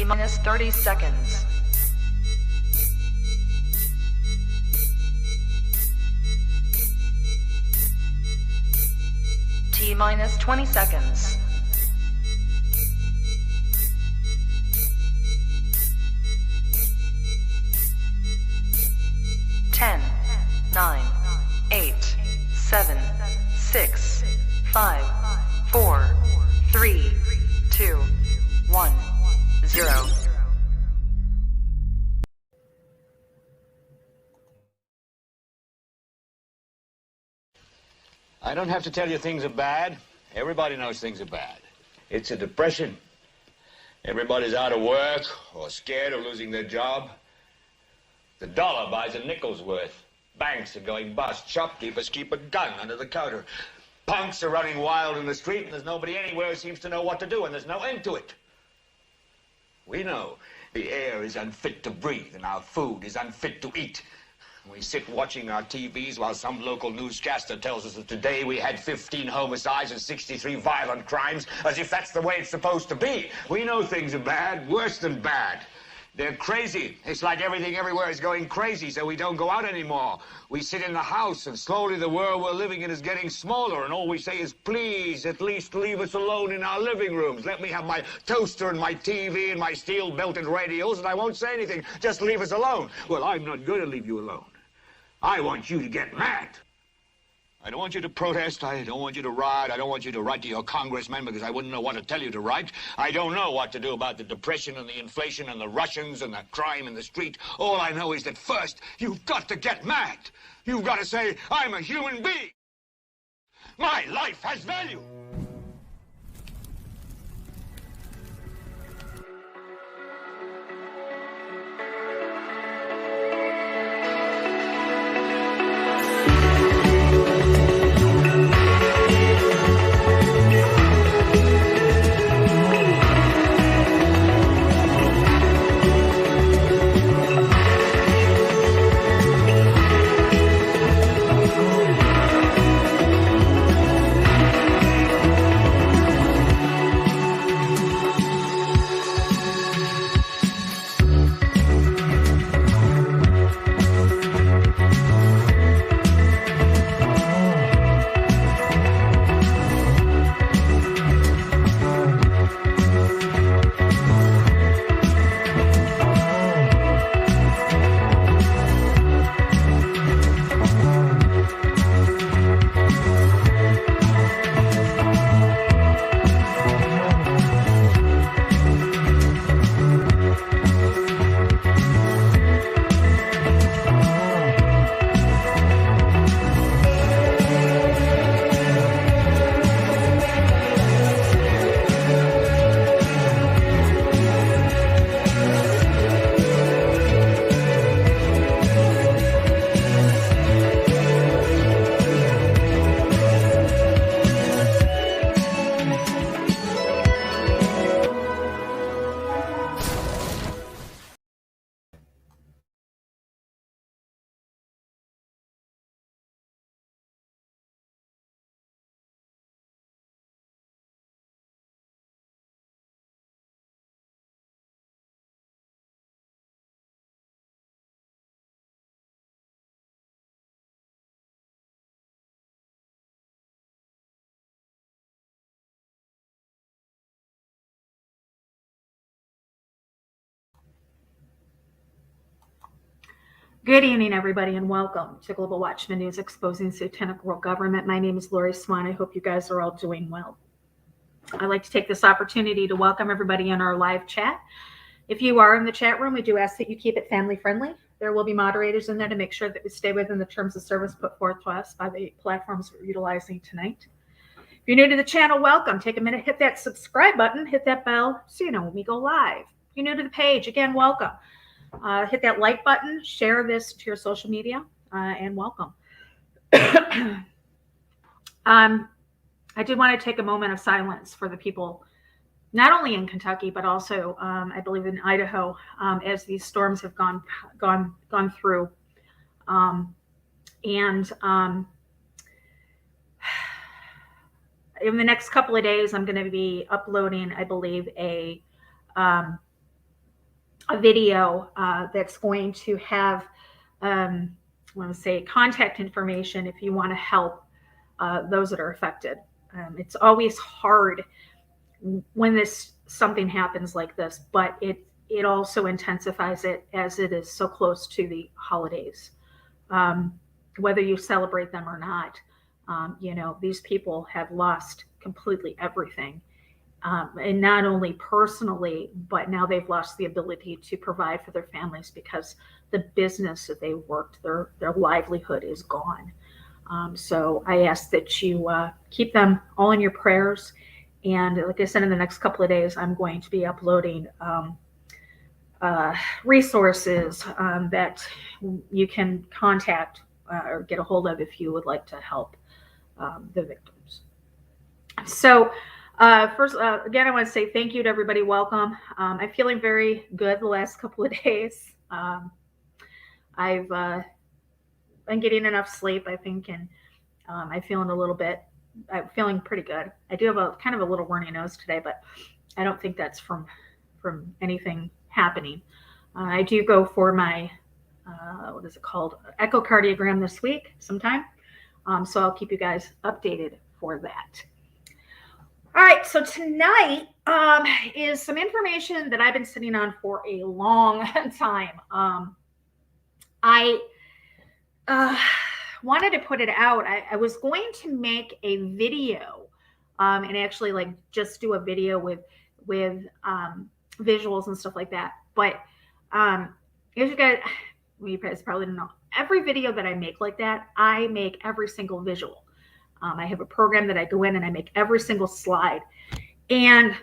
T-minus 30 seconds. T-minus 20 seconds. 10, 9, 8, 7, 6, 5, 4, 3, 2, 1, 0. I don't have to tell you things are bad. Everybody knows things are bad. It's a depression. Everybody's out of work or scared of losing their job. The dollar buys a nickel's worth. Banks are going bust. Shopkeepers keep a gun under the counter. Punks are running wild in the street, and there's nobody anywhere who seems to know what to do, and there's no end to it. We know the air is unfit to breathe, and our food is unfit to eat. We sit watching our TVs while some local newscaster tells us that today we had 15 homicides and 63 violent crimes, as if that's the way it's supposed to be. We know things are bad, worse than bad. They're crazy. It's like everything everywhere is going crazy, so we don't go out anymore. We sit in the house, and slowly the world we're living in is getting smaller, and all we say is, please, at least leave us alone in our living rooms. Let me have my toaster and my TV and my steel-belted radios, and I won't say anything. Just leave us alone. Well, I'm not going to leave you alone. I want you to get mad. I don't want you to protest. I don't want you to riot. I don't want you to write to your congressman because I wouldn't know what to tell you to write. I don't know what to do about the depression and the inflation and the Russians and the crime in the street. All I know is that first, you've got to get mad. You've got to say, I'm a human being. My life has value. Good evening, everybody, and welcome to Global Watchman News Exposing Satanic World Government. My name is Lori Swan. I hope you guys are all doing well. I'd like to take this opportunity to welcome everybody in our live chat. If you are in the chat room, we do ask that you keep it family friendly. There will be moderators in there to make sure that we stay within the terms of service put forth to us by the platforms we're utilizing tonight. If you're new to the channel, welcome. Take a minute, hit that subscribe button, hit that bell so you know when we go live. If you're new to the page, again, welcome. Hit that like button, share this to your social media, and welcome. I did want to take a moment of silence for the people, not only in Kentucky, but also, I believe, in Idaho, as these storms have gone through. In the next couple of days, I'm going to be uploading, I believe, a a video that's going to have, I want to say, contact information if you want to help those that are affected. It's always hard when something happens like this, but it also intensifies it as it is so close to the holidays. Whether you celebrate them or not, these people have lost completely everything. And not only personally, but now they've lost the ability to provide for their families because the business that they worked, their livelihood is gone. So I ask that you keep them all in your prayers. And like I said, in the next couple of days, I'm going to be uploading resources that you can contact or get a hold of if you would like to help the victims. So first, again, I want to say thank you to everybody. Welcome. I'm feeling very good the last couple of days. I've been getting enough sleep, I think, and I'm feeling pretty good. I do have a kind of a little runny nose today, but I don't think that's from anything happening. I do go for my, what is it called? Echocardiogram this week sometime. So I'll keep you guys updated for that. All right, so tonight is some information that I've been sitting on for a long time. I wanted to put it out. I was going to make a video and actually like just do a video with visuals and stuff like that. But as you guys probably don't know, every video that I make like that, I make every single visual. I have a program that I go in and I make every single slide. And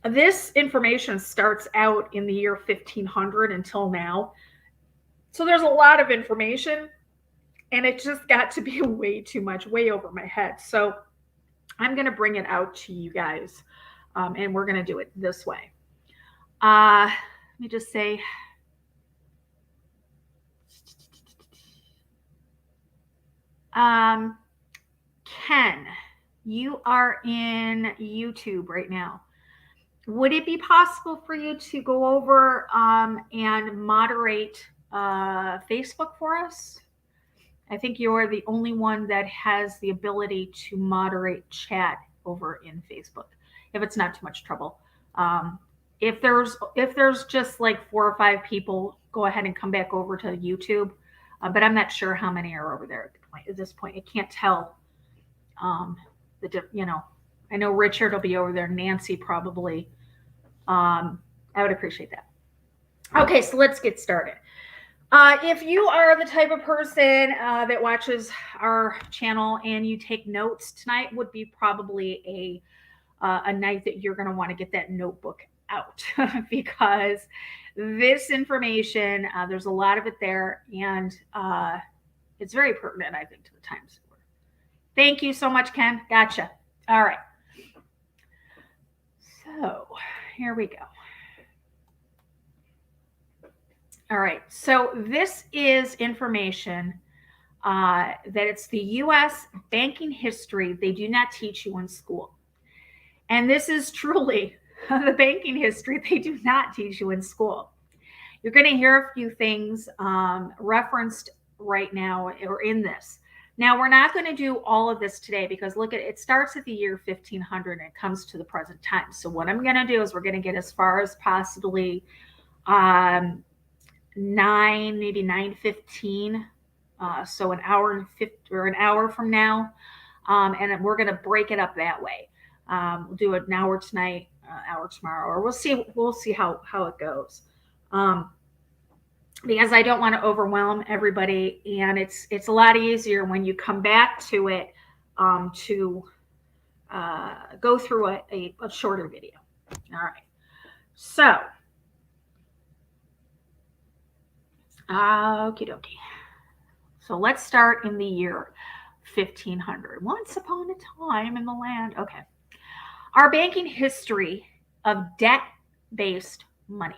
this information starts out in the year 1500 until now. So there's a lot of information and it just got to be way too much, way over my head. So I'm going to bring it out to you guys and we're going to do it this way. Let me just say, Ken, you are in YouTube right now. Would it be possible for you to go over and moderate Facebook for us? I think you're the only one that has the ability to moderate chat over in Facebook, if it's not too much trouble. If there's just like 4 or 5 people, go ahead and come back over to YouTube. But I'm not sure how many are over there at this point. I can't tell. I know Richard will be over there. Nancy probably. I would appreciate that. Okay, so let's get started. If you are the type of person that watches our channel and you take notes, tonight would be probably a night that you're going to want to get that notebook out because this information, there's a lot of it there, and it's very pertinent, I think, to the times. Thank you so much, Ken. Gotcha. All right. So here we go. All right. So this is information that it's the U.S. banking history they do not teach you in school. And this is truly the banking history they do not teach you in school. You're going to hear a few things referenced right now or in this. Now, we're not going to do all of this today because look, it starts at the year 1500 and it comes to the present time. So what I'm going to do is we're going to get as far as possibly 9:15. So an hour from now. And we're going to break it up that way. We'll do an hour tonight, hour tomorrow, or we'll see how it goes. Because I don't want to overwhelm everybody, and it's a lot easier when you come back to it to go through a shorter video. All right. So, okie dokie. So let's start in the year 1500. Once upon a time in the land. Okay. Our banking history of debt-based money.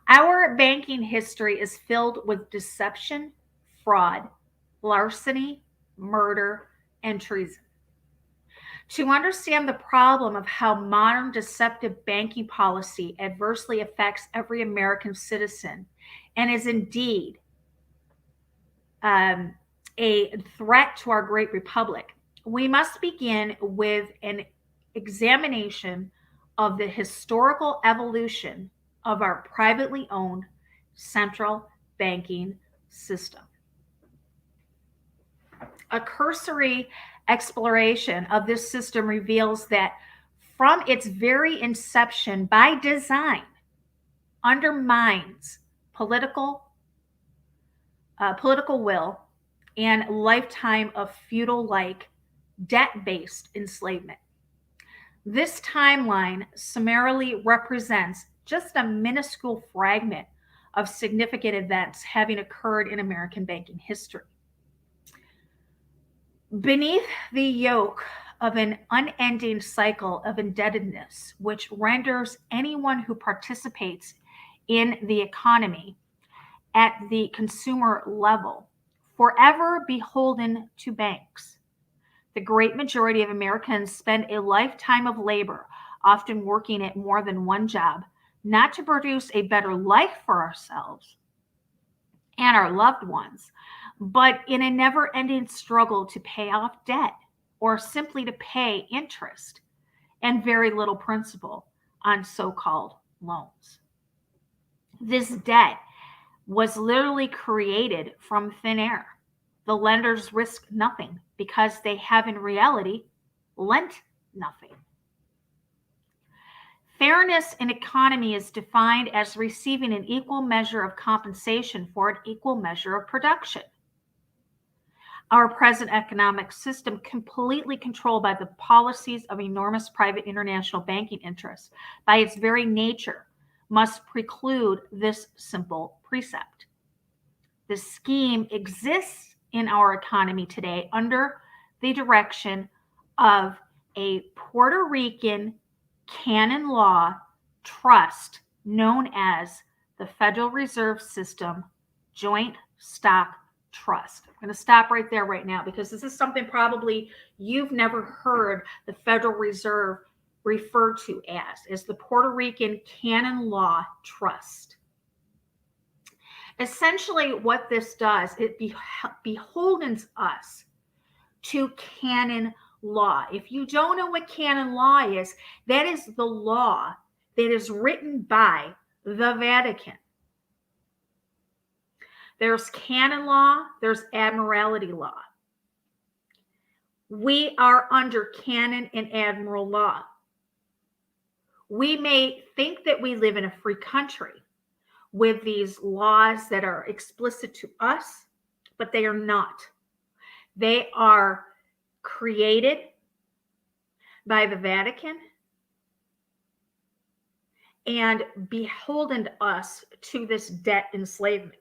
Our banking history is filled with deception, fraud, larceny, murder, and treason. To understand the problem of how modern deceptive banking policy adversely affects every American citizen and is indeed a threat to our great republic, we must begin with an examination of the historical evolution of our privately owned central banking system. A cursory exploration of this system reveals that from its very inception, by design, undermines political will and lifetime of feudal-like debt-based enslavement. This timeline summarily represents just a minuscule fragment of significant events having occurred in American banking history. Beneath the yoke of an unending cycle of indebtedness, which renders anyone who participates in the economy at the consumer level forever beholden to banks, the great majority of Americans spend a lifetime of labor, often working at more than one job, not to produce a better life for ourselves and our loved ones, but in a never-ending struggle to pay off debt or simply to pay interest and very little principal on so-called loans. This debt was literally created from thin air. The lenders risk nothing because they have in reality lent nothing. Fairness in economy is defined as receiving an equal measure of compensation for an equal measure of production. Our present economic system, completely controlled by the policies of enormous private international banking interests, by its very nature, must preclude this simple precept. The scheme exists in our economy today under the direction of a Puerto Rican canon law trust known as the Federal Reserve System Joint Stock Trust. I'm going to stop right there right now because this is something probably you've never heard the Federal Reserve referred to as the Puerto Rican Canon Law Trust. Essentially what this does, it beholdens us to canon law. If you don't know what canon law is, that is the law that is written by the Vatican. There's canon law, there's admiralty law. We are under canon and admiral law. We may think that we live in a free country with these laws that are explicit to us, but they are not. They are created by the Vatican and beholden us to this debt enslavement.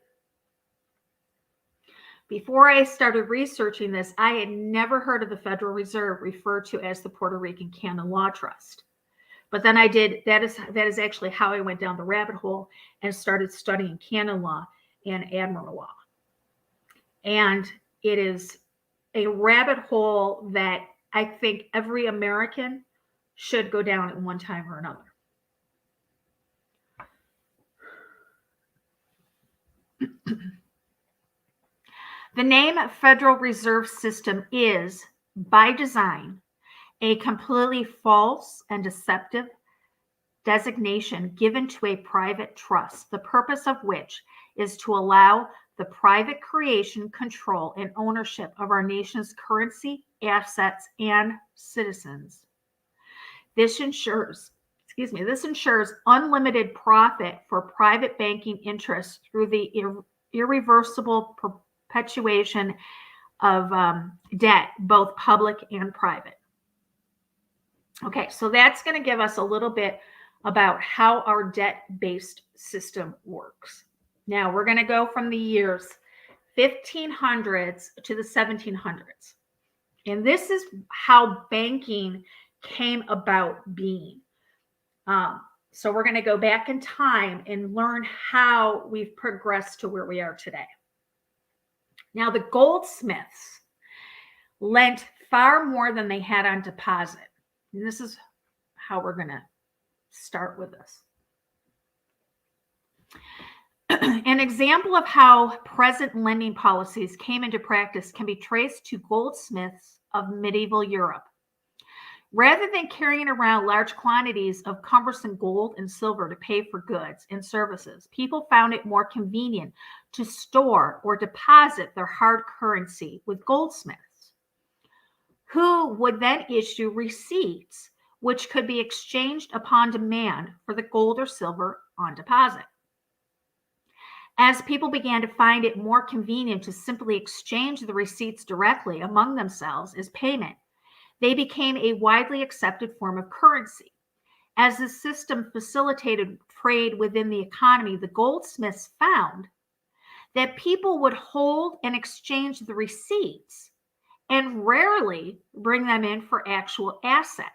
Before I started researching this, I had never heard of the Federal Reserve referred to as the Puerto Rican Canon Law Trust. But then I did, that is actually how I went down the rabbit hole and started studying canon law and admiral law. And it is a rabbit hole that I think every American should go down at one time or another. The name Federal Reserve System is, by design, a completely false and deceptive designation given to a private trust, the purpose of which is to allow the private creation, control, and ownership of our nation's currency, assets, and citizens. This ensures unlimited profit for private banking interests through the irreversible perpetuation of debt, both public and private. Okay, so that's going to give us a little bit about how our debt-based system works. Now, we're going to go from the years 1500s to the 1700s. And this is how banking came about being. So we're going to go back in time and learn how we've progressed to where we are today. Now, the goldsmiths lent far more than they had on deposit. And this is how we're going to start with this. An example of how present lending policies came into practice can be traced to goldsmiths of medieval Europe. Rather than carrying around large quantities of cumbersome gold and silver to pay for goods and services, people found it more convenient to store or deposit their hard currency with goldsmiths, who would then issue receipts which could be exchanged upon demand for the gold or silver on deposit. As people began to find it more convenient to simply exchange the receipts directly among themselves as payment, they became a widely accepted form of currency. As the system facilitated trade within the economy, the goldsmiths found that people would hold and exchange the receipts and rarely bring them in for actual asset,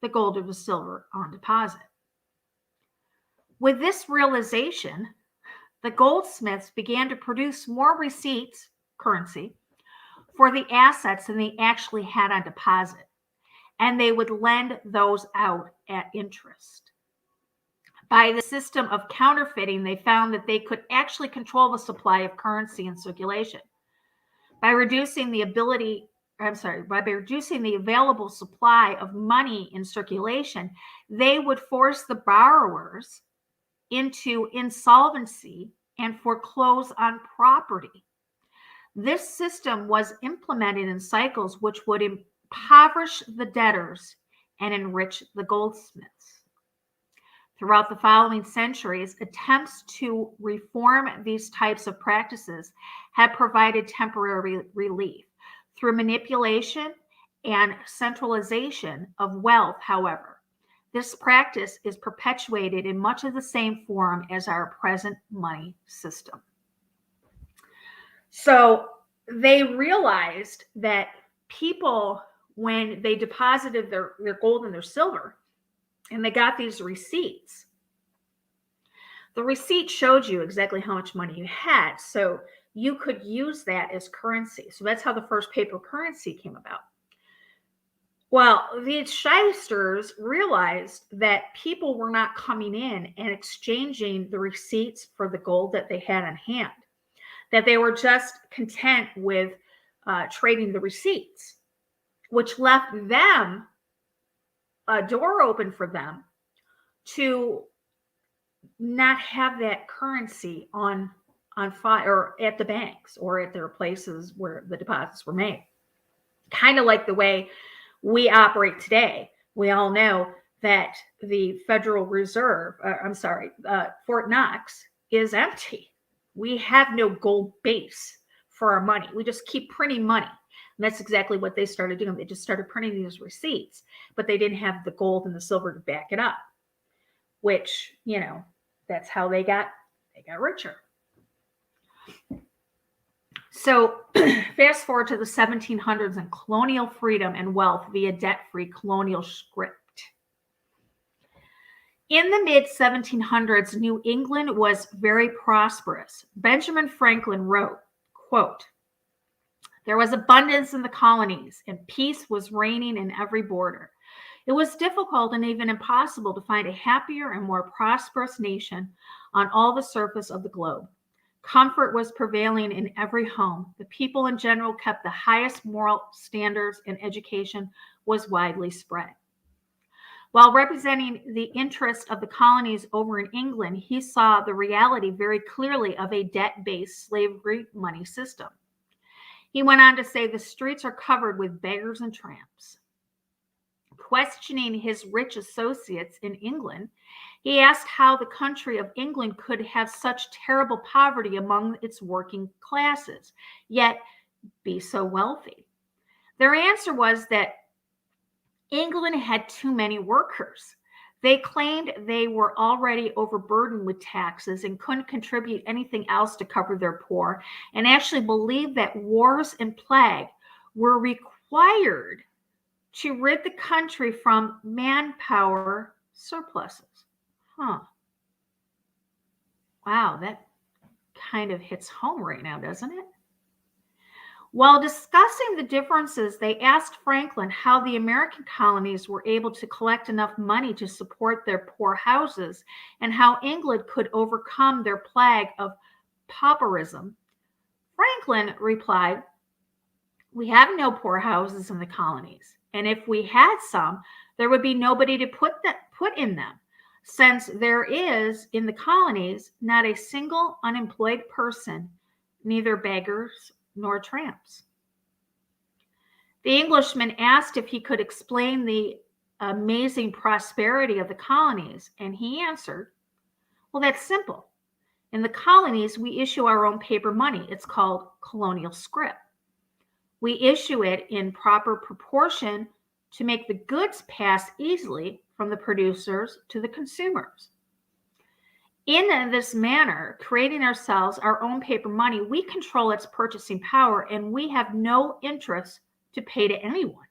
the gold or the silver on deposit. With this realization, the goldsmiths began to produce more receipts, currency, for the assets than they actually had on deposit, and they would lend those out at interest. By the system of counterfeiting, they found that they could actually control the supply of currency in circulation. By reducing the available supply of money in circulation, they would force the borrowers into insolvency and foreclose on property. This system was implemented in cycles which would impoverish the debtors and enrich the goldsmiths. Throughout the following centuries, attempts to reform these types of practices have provided temporary relief. Through manipulation and centralization of wealth, however, this practice is perpetuated in much of the same form as our present money system. So they realized that people, when they deposited their gold and their silver, and they got these receipts, the receipt showed you exactly how much money you had. So you could use that as currency. So that's how the first paper currency came about. Well, these shysters realized that people were not coming in and exchanging the receipts for the gold that they had on hand, that they were just content with trading the receipts, which left them a door open for them to not have that currency on file or at the banks or at their places where the deposits were made. Kind of like the way we operate today. We all know that the Federal Reserve, Fort Knox is empty. We have no gold base for our money. We just keep printing money. And that's exactly what they started doing. They just started printing these receipts, but they didn't have the gold and the silver to back it up, which, that's how they got richer. So fast forward to the 1700s and colonial freedom and wealth via debt-free colonial script. In the mid-1700s, New England was very prosperous. Benjamin Franklin wrote, quote, "There was abundance in the colonies, and peace was reigning in every border. It was difficult and even impossible to find a happier and more prosperous nation on all the surface of the globe. Comfort was prevailing in every home. The people in general kept the highest moral standards, and education was widely spread." While representing the interest of the colonies over in England, he saw the reality very clearly of a debt-based slavery money system. He went on to say, "The streets are covered with beggars and tramps." Questioning his rich associates in England, he asked how the country of England could have such terrible poverty among its working classes, yet be so wealthy. Their answer was that England had too many workers. They claimed they were already overburdened with taxes and couldn't contribute anything else to cover their poor, and actually believed that wars and plague were required to rid the country from manpower surpluses. Wow, that kind of hits home right now, doesn't it? While discussing the differences, they asked Franklin how the American colonies were able to collect enough money to support their poor houses and how England could overcome their plague of pauperism. Franklin replied, "We have no poor houses in the colonies, and if we had some, there would be nobody to put in them, since there is in the colonies not a single unemployed person, neither beggars nor tramps." The Englishman asked if he could explain the amazing prosperity of the colonies, and he answered, "Well, that's simple. In the colonies, we issue our own paper money. It's called colonial scrip. We issue it in proper proportion to make the goods pass easily from the producers to the consumers. In this manner, creating ourselves our own paper money, we control its purchasing power, and we have no interest to pay to anyone."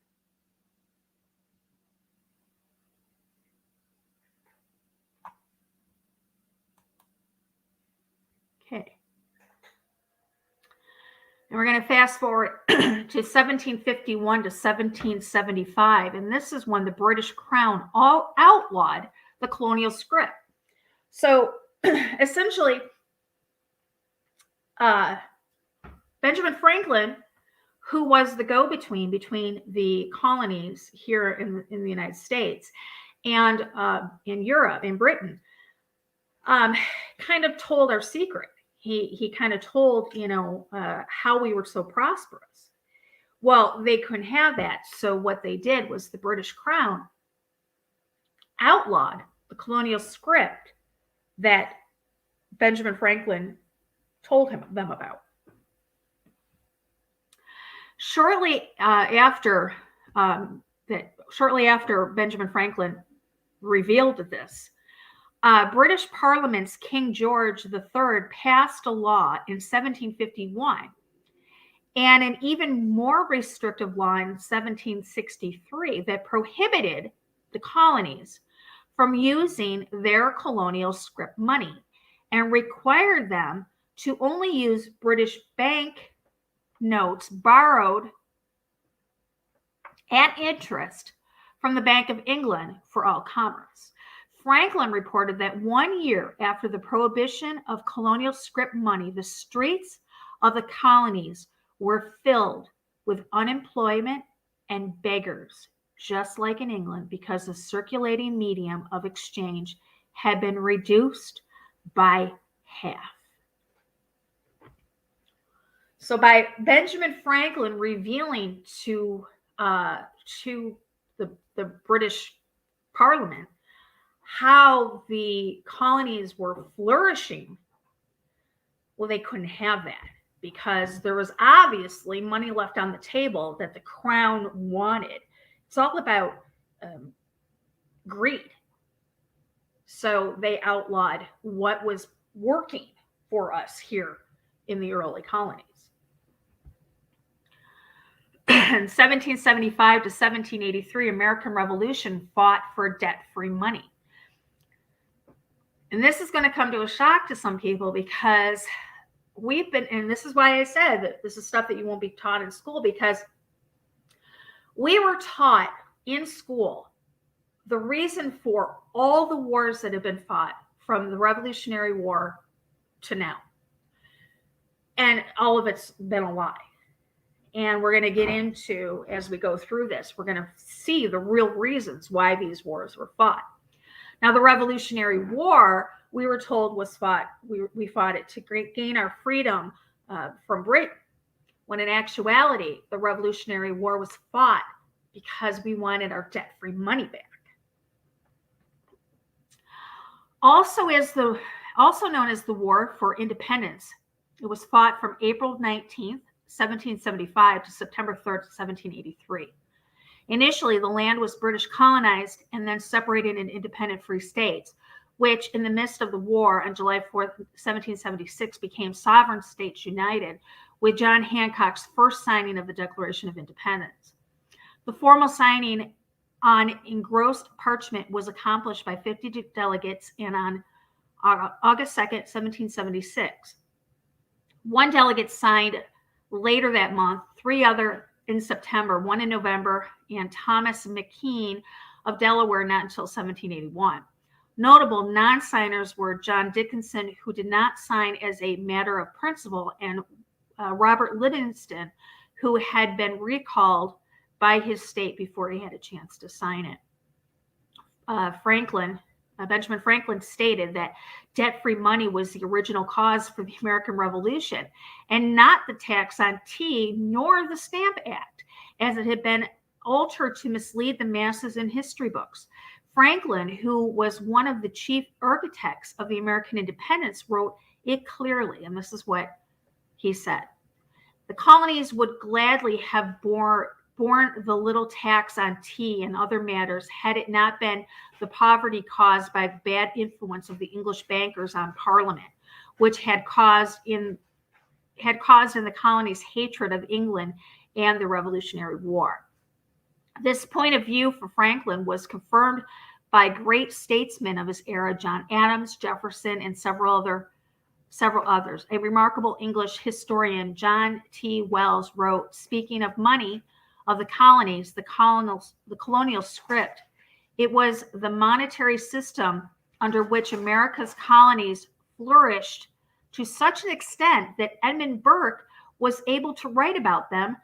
Okay. And we're going to fast forward to 1751 to 1775. And this is when the British Crown outlawed the colonial scrip. So essentially, Benjamin Franklin, who was the go-between between the colonies here in the United States and in Europe, in Britain, kind of told our secret. He kind of told, how we were so prosperous. Well, they couldn't have that. So what they did was the British Crown outlawed the colonial scrip that Benjamin Franklin told them about. Shortly after Benjamin Franklin revealed this, British Parliament's King George III passed a law in 1751 and an even more restrictive law in 1763 that prohibited the colonies from using their colonial scrip money and required them to only use British bank notes borrowed at interest from the Bank of England for all commerce. Franklin reported that 1 year after the prohibition of colonial scrip money, the streets of the colonies were filled with unemployment and beggars, just like in England, because the circulating medium of exchange had been reduced by half. So by Benjamin Franklin revealing to the British Parliament how the colonies were flourishing, well, they couldn't have that because there was obviously money left on the table that the crown wanted. It's all about greed. So they outlawed what was working for us here in the early colonies. In 1775 to 1783, American Revolution fought for debt-free money. And this is going to come to a shock to some people because and this is why I said that this is stuff that you won't be taught in school, because we were taught in school the reason for all the wars that have been fought from the Revolutionary War to now. And all of it's been a lie. And we're going to get into, as we go through this, we're going to see the real reasons why these wars were fought. Now, the Revolutionary War, we were told was fought, we fought it to gain our freedom from Britain, when in actuality, the Revolutionary War was fought because we wanted our debt-free money back. Also known as the War for Independence, it was fought from April 19th, 1775 to September 3rd, 1783. Initially, the land was British colonized and then separated in independent free states, which in the midst of the war on July 4th, 1776 became sovereign states united with John Hancock's first signing of the Declaration of Independence. The formal signing on engrossed parchment was accomplished by 50 delegates and on August 2nd, 1776. One delegate signed Later that month, 3 other in September, 1 in November, and Thomas McKean of Delaware not until 1781. Notable non-signers were John Dickinson, who did not sign as a matter of principle, and Robert Livingston, who had been recalled by his state before he had a chance to sign it. Benjamin Franklin stated that debt-free money was the original cause for the American Revolution, and not the tax on tea nor the Stamp Act, as it had been altered to mislead the masses in history books. Franklin, who was one of the chief architects of the American independence, wrote it clearly, and this is what he said. The colonies would gladly have borne the little tax on tea and other matters had it not been the poverty caused by the bad influence of the English bankers on Parliament, which had caused in the colonies hatred of England and the Revolutionary War. This point of view for Franklin was confirmed by great statesmen of his era, John Adams, Jefferson, and several others. A remarkable English historian, John T. Wells, wrote, speaking of money of the colonies, the colonial script, it was the monetary system under which America's colonies flourished to such an extent that Edmund Burke was able to write about them.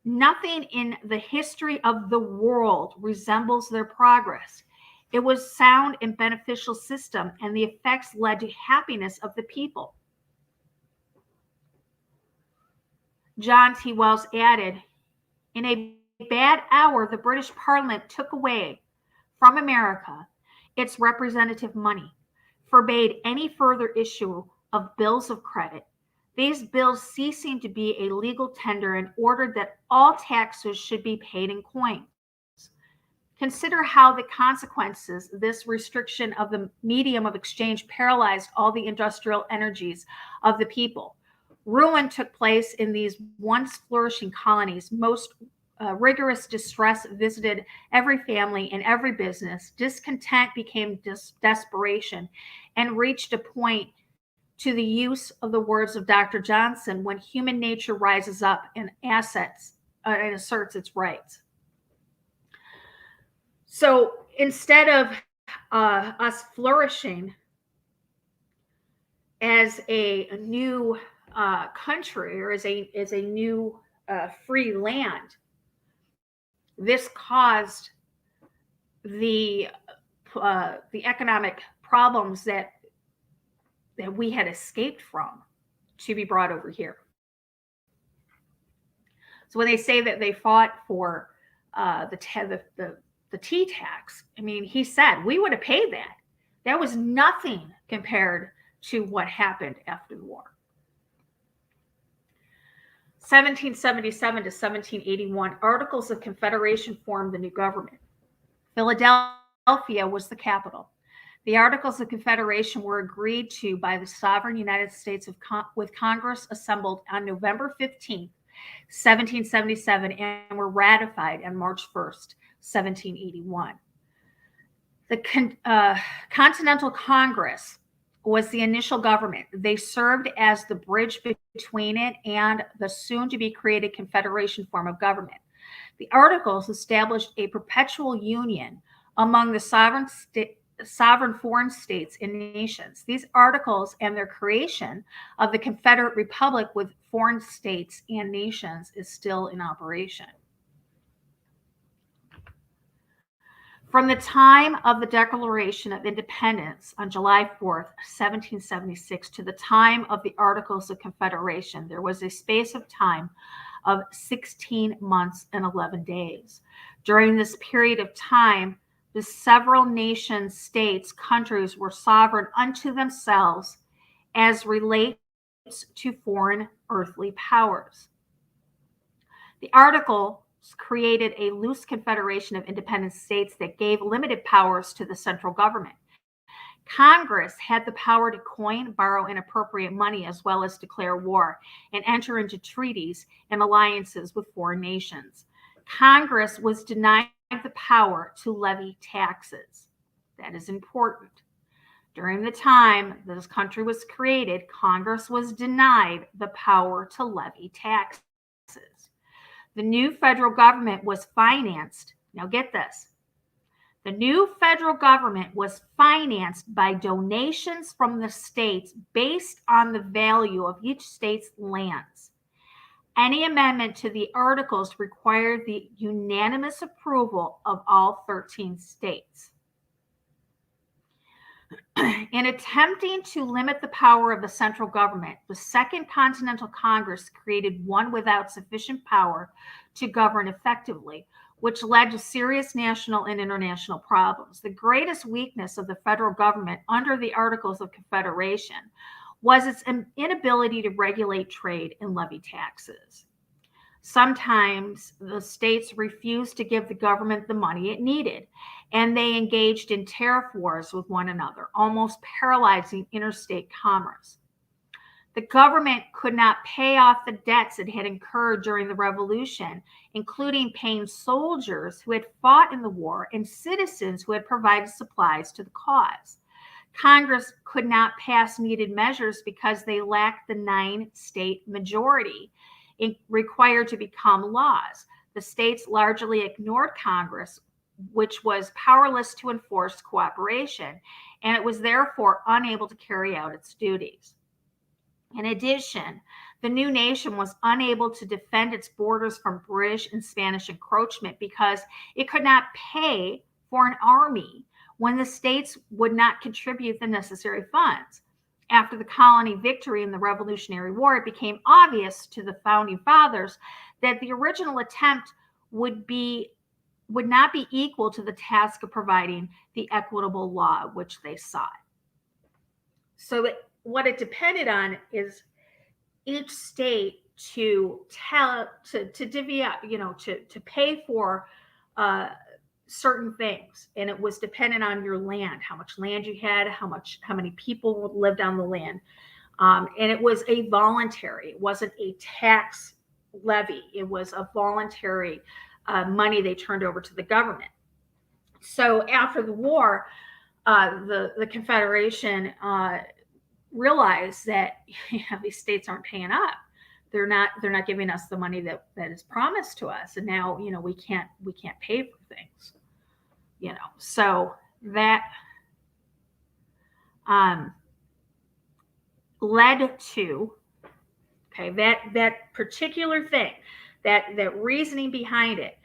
Nothing in the history of the world resembles their progress. It was sound and beneficial system, and the effects led to happiness of the people. John T. Wells added, in a bad hour, the British Parliament took away from America its representative money, forbade any further issue of bills of credit, these bills ceasing to be a legal tender, and ordered that all taxes should be paid in coins. Consider how the consequences, this restriction of the medium of exchange, paralyzed all the industrial energies of the people. Ruin took place in these once flourishing colonies. Most rigorous distress visited every family and every business. Discontent became desperation and reached a point, to the use of the words of Dr. Johnson, when human nature rises up and asserts its rights. So instead of us flourishing as a new country, or as a new free land, this caused the economic problems that we had escaped from to be brought over here. So when they say that they fought for the tea tax, I mean, he said we would have paid that. That was nothing compared to what happened after the war. 1777 to 1781, Articles of Confederation formed the new government. Philadelphia was the capital. The Articles of Confederation were agreed to by the sovereign United States with Congress assembled on November 15th, 1777, and were ratified on March 1st, 1781. The Continental Congress was the initial government. They served as the bridge between it and the soon-to-be-created Confederation form of government. The Articles established a perpetual union among the sovereign foreign states and nations. These articles and their creation of the Confederate Republic with foreign states and nations is still in operation. From the time of the Declaration of Independence on July 4th, 1776, to the time of the Articles of Confederation, there was a space of time of 16 months and 11 days. During this period of time, the several nations, states, countries were sovereign unto themselves as relates to foreign earthly powers. The Articles created a loose confederation of independent states that gave limited powers to the central government. Congress had the power to coin, borrow, and appropriate money, as well as declare war and enter into treaties and alliances with foreign nations. Congress was denied the power to levy taxes. That is important. During the time this country was created, Congress was denied the power to levy taxes. The new federal government was financed, now get this, the new federal government was financed by donations from the states based on the value of each state's lands. Any amendment to the articles required the unanimous approval of all 13 states. In attempting to limit the power of the central government, the Second Continental Congress created one without sufficient power to govern effectively, which led to serious national and international problems. The greatest weakness of the federal government under the Articles of Confederation was its inability to regulate trade and levy taxes. Sometimes the states refused to give the government the money it needed, and they engaged in tariff wars with one another, almost paralyzing interstate commerce. The government could not pay off the debts it had incurred during the Revolution, including paying soldiers who had fought in the war and citizens who had provided supplies to the cause. Congress could not pass needed measures because they lacked the 9-state majority required to become laws. The states largely ignored Congress, which was powerless to enforce cooperation, and it was therefore unable to carry out its duties. In addition, the new nation was unable to defend its borders from British and Spanish encroachment because it could not pay for an army when the states would not contribute the necessary funds. After the colony victory in the Revolutionary War, it became obvious to the founding fathers that the original attempt would not be equal to the task of providing the equitable law which they sought. So what it depended on is each state to divvy up, to pay for certain things, and it was dependent on your land, how much land you had, how many people lived on the land, and it was a voluntary. It wasn't a tax levy. It was a voluntary money they turned over to the government. So after the war, the Confederation realized that these states aren't paying up. They're not giving us the money that is promised to us, and now we can't pay for things. So that led to that particular thing, that reasoning behind it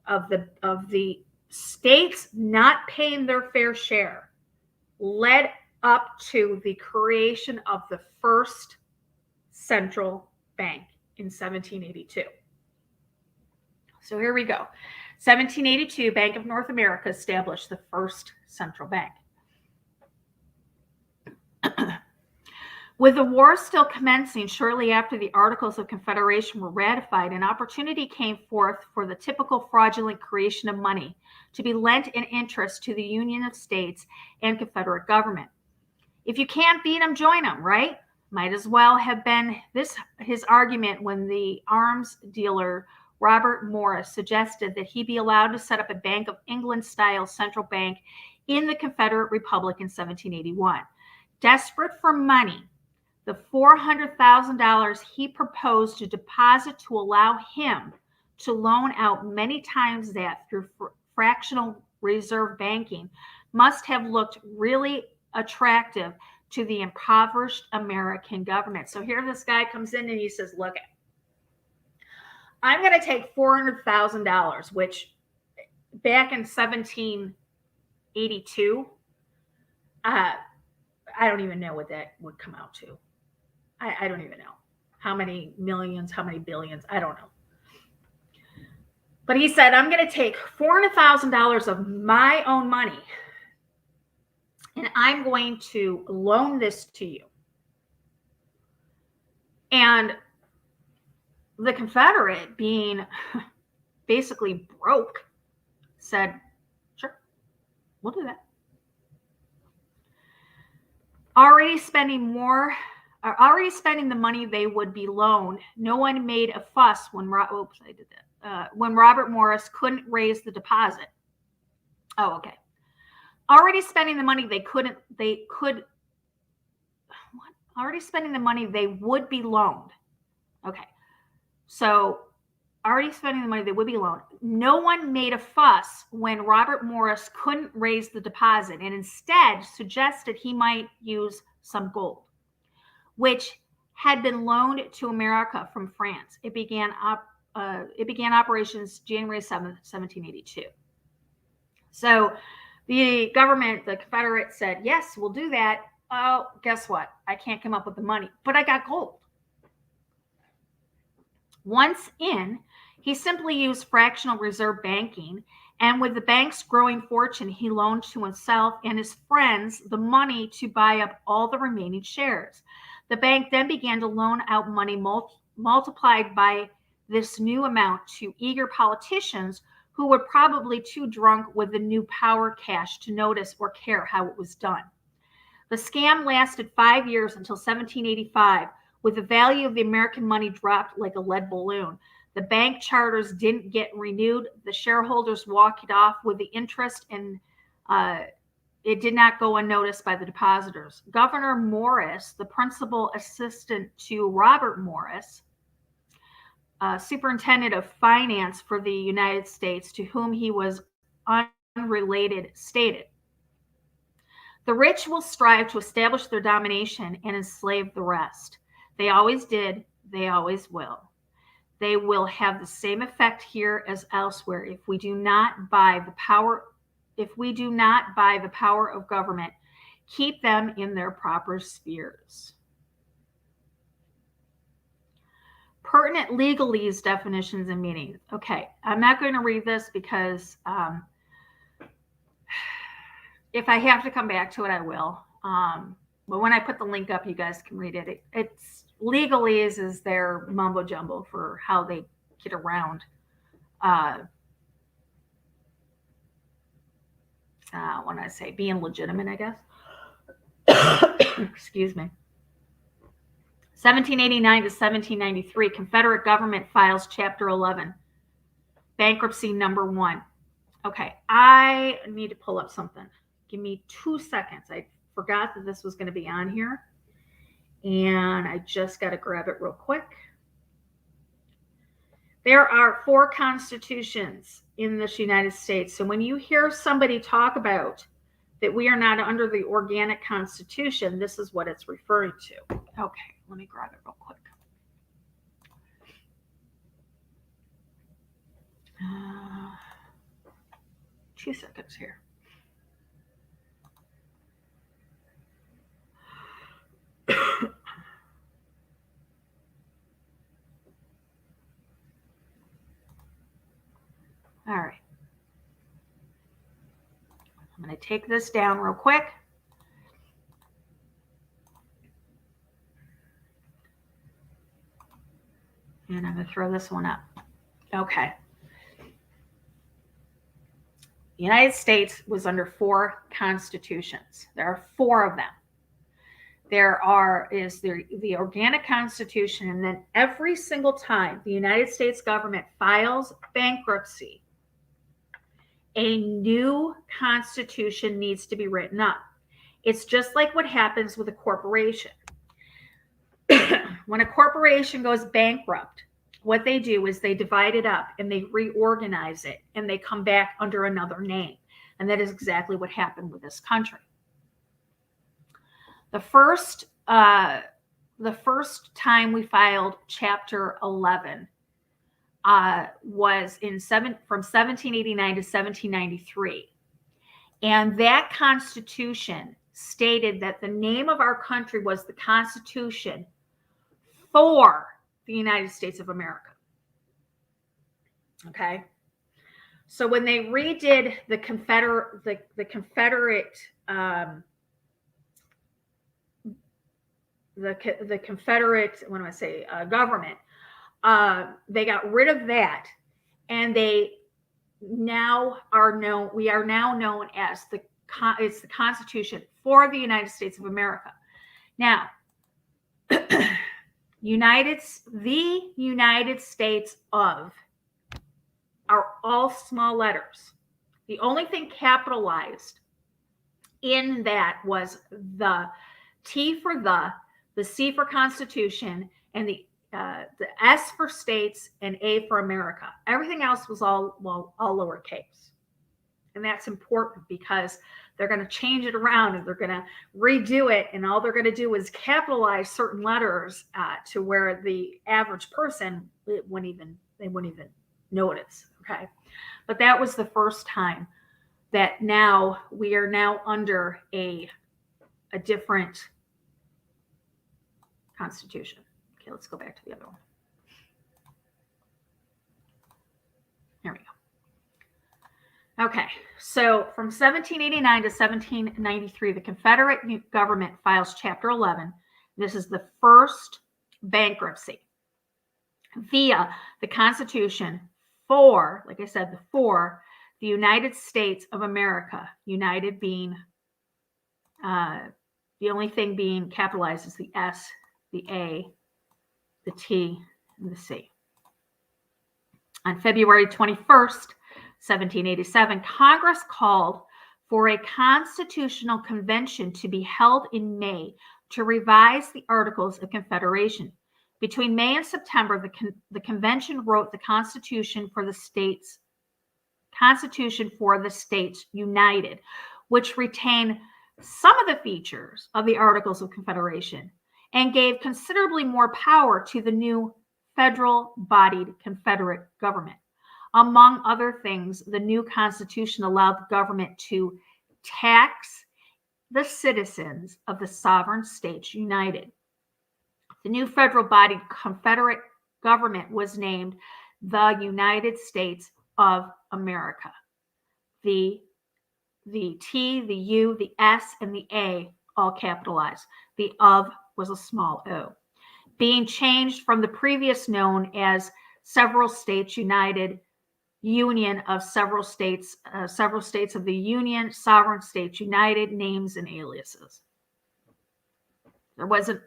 of the states not paying their fair share led up to the creation of the first central bank in 1782. So here we go. 1782, Bank of North America established the first central bank. With the war still commencing shortly after the Articles of Confederation were ratified, an opportunity came forth for the typical fraudulent creation of money to be lent in interest to the Union of States and Confederate government. If you can't beat them, join them, right? Might as well have been his argument when the arms dealer Robert Morris suggested that he be allowed to set up a Bank of England-style central bank in the Confederate Republic in 1781. Desperate for money, the $400,000 he proposed to deposit to allow him to loan out many times that through fractional reserve banking must have looked really attractive to the impoverished American government. So here this guy comes in and he says, look, I'm going to take $400,000, which back in 1782, I don't even know what that would come out to. I don't even know how many millions, how many billions. I don't know. But he said, I'm going to take $400,000 of my own money, and I'm going to loan this to you. And the Confederate, being basically broke, said, sure, we'll do that. Already spending the money they would be loaned, no one made a fuss when Robert Morris couldn't raise the deposit. Oh, okay. already spending the money already spending the money they would be loaned. Okay. So already spending the money they would be loaned. No one made a fuss when Robert Morris couldn't raise the deposit and instead suggested he might use some gold, which had been loaned to America from France. It began operations January 7th, 1782. So the government, the Confederates said, yes, we'll do that. Oh, guess what? I can't come up with the money, but I got gold. Once in, he simply used fractional reserve banking, and with the bank's growing fortune, he loaned to himself and his friends the money to buy up all the remaining shares. The bank then began to loan out money multiplied by this new amount to eager politicians who were probably too drunk with the new power cash to notice or care how it was done. The scam lasted 5 years until 1785, with the value of the American money dropped like a lead balloon. The bank charters didn't get renewed. The shareholders walked it off with the interest, and it did not go unnoticed by the depositors. Governor Morris, the principal assistant to Robert Morris, superintendent of finance for the United States, to whom he was unrelated, stated, "The rich will strive to establish their domination and enslave the rest. They always did. They always will. They will have the same effect here as elsewhere if we do not buy the power of government, keep them in their proper spheres." Pertinent legalese, definitions, and meanings. Okay, I'm not going to read this because if I have to come back to it, I will. But when I put the link up, you guys can read it. It's legalese is their mumbo jumbo for how they get around when I say being legitimate, I guess. Excuse me. 1789 to 1793, Confederate government files Chapter 11, bankruptcy number 1. Okay, I need to pull up something. Give me 2 seconds. I forgot that this was going to be on here, and I just got to grab it real quick. There are 4 constitutions in this United States. So when you hear somebody talk about that we are not under the organic constitution, this is what it's referring to. Okay, let me grab it real quick. 2 seconds here. All right. I'm going to take this down real quick. And I'm going to throw this one up. Okay. The United States was under 4 constitutions. There are 4 of them. There is the organic constitution, and then every single time the United States government files bankruptcy, a new constitution needs to be written up. It's just like what happens with a corporation. When a corporation goes bankrupt, what they do is they divide it up and they reorganize it and they come back under another name. And that is exactly what happened with this country. The first time we filed Chapter 11 was from 1789 to 1793. And that Constitution stated that the name of our country was the Constitution for the United States of America. Okay? So when they redid the Confederate government, they got rid of that, and we are now known as it's the Constitution for the United States of America. Now, the United States of are all small letters. The only thing capitalized in that was the T for the C for Constitution, and the S for states, and A for America. Everything else was all lowercase. And that's important because they're going to change it around and they're going to redo it. And all they're going to do is capitalize certain letters to where the average person wouldn't even notice. Okay. But that was the first time that now we are now under a different constitution. Okay, let's go back to the other one. Here we go. Okay, so from 1789 to 1793, the Confederate government files Chapter 11. This is the first bankruptcy via the Constitution for, like I said, the United States of America. United being, the only thing being capitalized is the S, the A, the T, and the C. On February 21st, 1787, Congress called for a constitutional convention to be held in May to revise the Articles of Confederation. Between May and September, the convention wrote the Constitution for the States United, which retained some of the features of the Articles of Confederation and gave considerably more power to the new federal-bodied Confederate government. Among other things, the new Constitution allowed the government to tax the citizens of the sovereign states united. The new federal-bodied Confederate government was named the United States of America. The T, the U, the S, and the A all capitalized. The of was a small o. Being changed from the previous known as Several States United, Union of several states of the Union, Sovereign States United, names and aliases. There was an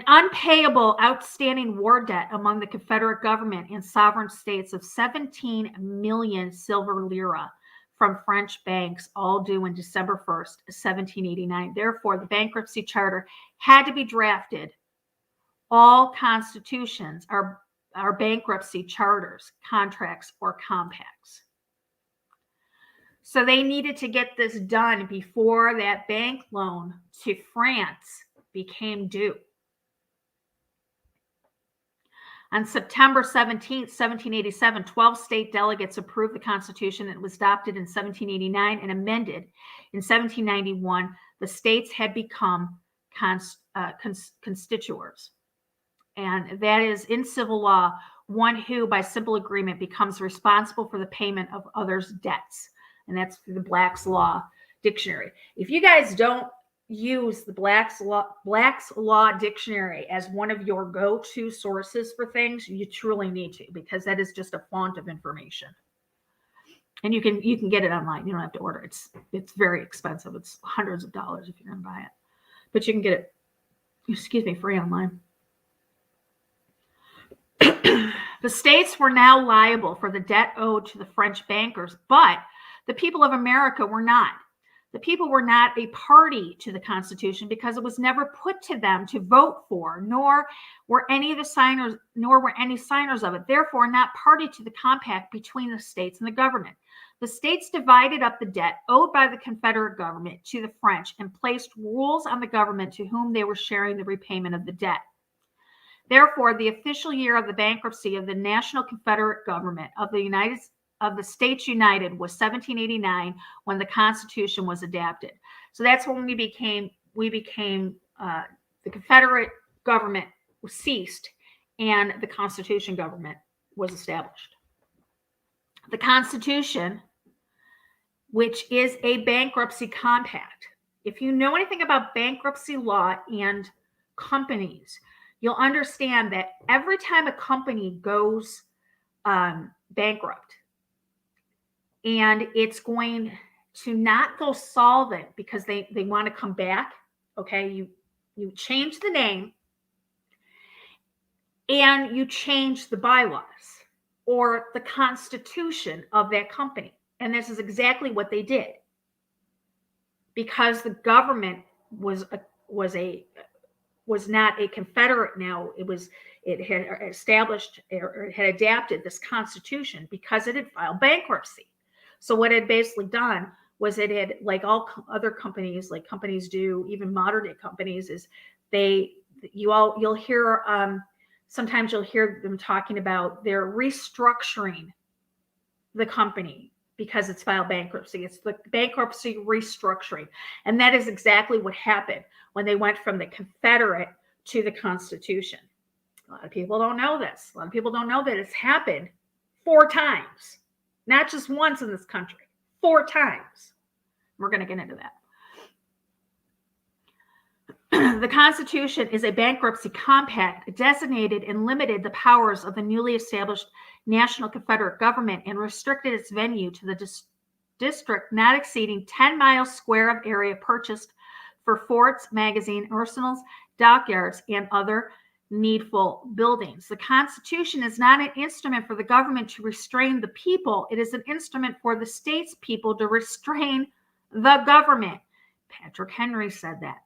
unpayable outstanding war debt among the Confederate government and sovereign states of 17 million silver lira from French banks, all due on December 1st, 1789. Therefore, the bankruptcy charter had to be drafted. All constitutions are bankruptcy charters, contracts, or compacts. So they needed to get this done before that bank loan to France became due. On September 17, 1787, 12 state delegates approved the Constitution. It was adopted in 1789 and amended in 1791. The states had become constituents. And that is, in civil law, one who, by simple agreement, becomes responsible for the payment of others' debts. And that's through the Black's Law Dictionary. If you guys don't use the Black's Law Dictionary as one of your go-to sources for things, you truly need to, because that is just a font of information. And you can get it online. You don't have to order it. It's very expensive. It's hundreds of dollars if you're going to buy it. But you can get it, free online. The states were now liable for the debt owed to the French bankers, but the people of America were not. The people were not a party to the Constitution because it was never put to them to vote for, nor were any signers of it. Therefore, not party to the compact between the states and the government. The states divided up the debt owed by the Confederate government to the French and placed rules on the government to whom they were sharing the repayment of the debt. Therefore, the official year of the bankruptcy of the National Confederate Government of the States United was 1789, when the Constitution was adopted. So that's when the Confederate government ceased and the Constitution government was established. The Constitution, which is a bankruptcy compact. If you know anything about bankruptcy law and companies, you'll understand that every time a company goes bankrupt and it's going to not go solvent because they want to come back, okay, you change the name and you change the bylaws or the constitution of that company. And this is exactly what they did. Because the government was not a Confederate now. It had established or it had adapted this Constitution because it had filed bankruptcy. So what it had basically done was it had, like all other companies, like companies do, even modern day companies, is you'll hear sometimes you'll hear them talking about they're restructuring the company because it's filed bankruptcy. It's the bankruptcy restructuring. And that is exactly what happened when they went from the Confederate to the Constitution. A lot of people don't know this. A lot of people don't know that it's happened 4 times, not just once in this country, 4 times. We're going to get into that. The Constitution is a bankruptcy compact, designated and limited the powers of the newly established National Confederate government and restricted its venue to the district not exceeding 10 miles square of area purchased for forts, magazine, arsenals, dockyards, and other needful buildings. The Constitution is not an instrument for the government to restrain the people. It is an instrument for the state's people to restrain the government. Patrick Henry said that.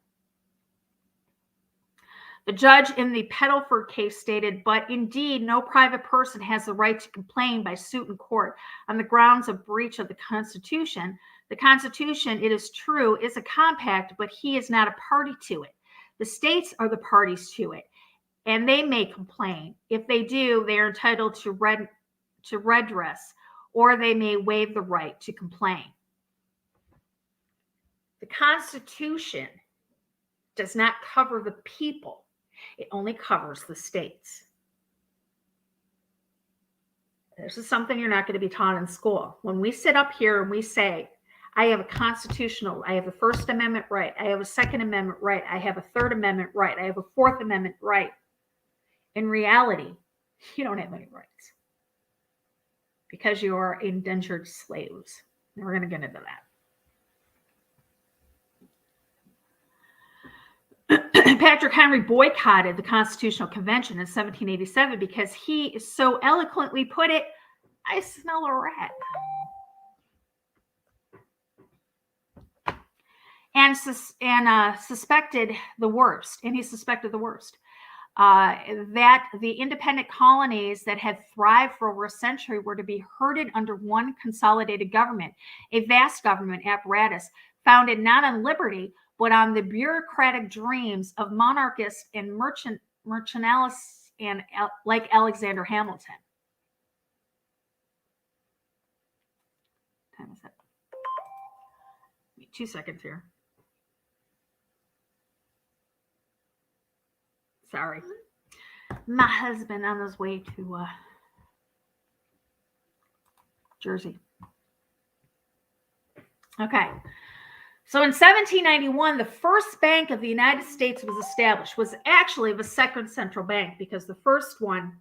The judge in the Pettleford case stated, but indeed, no private person has the right to complain by suit in court on the grounds of breach of the Constitution. The Constitution, it is true, is a compact, but he is not a party to it. The states are the parties to it, and they may complain. If they do, they are entitled to redress, or they may waive the right to complain. The Constitution does not cover the people. It only covers the states. This is something you're not going to be taught in school. When we sit up here and we say, I have a constitutional, I have a First Amendment right, I have a Second Amendment right, I have a Third Amendment right, I have a Fourth Amendment right. In reality, you don't have any rights because you are indentured slaves. And we're going to get into that. Patrick Henry boycotted the Constitutional Convention in 1787 because he so eloquently put it, I smell a rat. And suspected the worst. And he suspected the worst. That the independent colonies that had thrived for over a century were to be herded under one consolidated government, a vast government apparatus founded not on liberty, but on the bureaucratic dreams of monarchists and mercantilists and like Alexander Hamilton. What time is it? 2 seconds here. Sorry. My husband on his way to Jersey. Okay. So in 1791, the first bank of the United States was established, was actually the second central bank because the first one,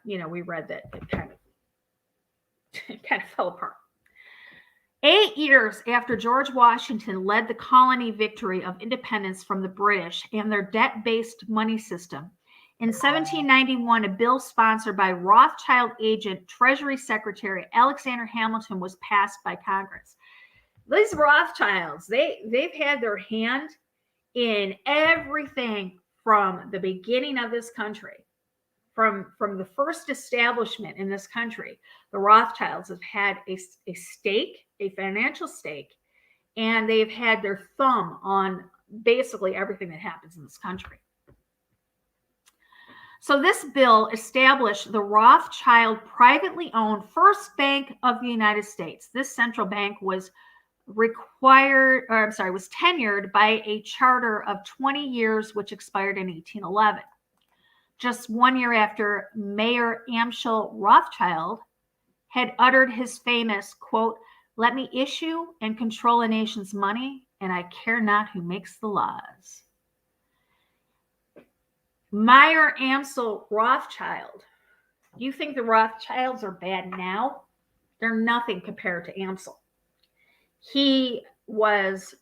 we read that it kind of fell apart. 8 years after George Washington led the colony victory of independence from the British and their debt-based money system, in 1791, a bill sponsored by Rothschild agent Treasury Secretary Alexander Hamilton was passed by Congress. These Rothschilds, they've had their hand in everything from the beginning of this country. From the first establishment in this country, the Rothschilds have had a stake, a financial stake, and they've had their thumb on basically everything that happens in this country. So this bill established the Rothschild privately owned first bank of the United States. This central bank was was tenured by a charter of 20 years, which expired in 1811. Just 1 year after Mayor Amschel Rothschild had uttered his famous, quote, "Let me issue and control a nation's money, and I care not who makes the laws." Mayor Amschel Rothschild. You think the Rothschilds are bad now? They're nothing compared to Amschel. He was,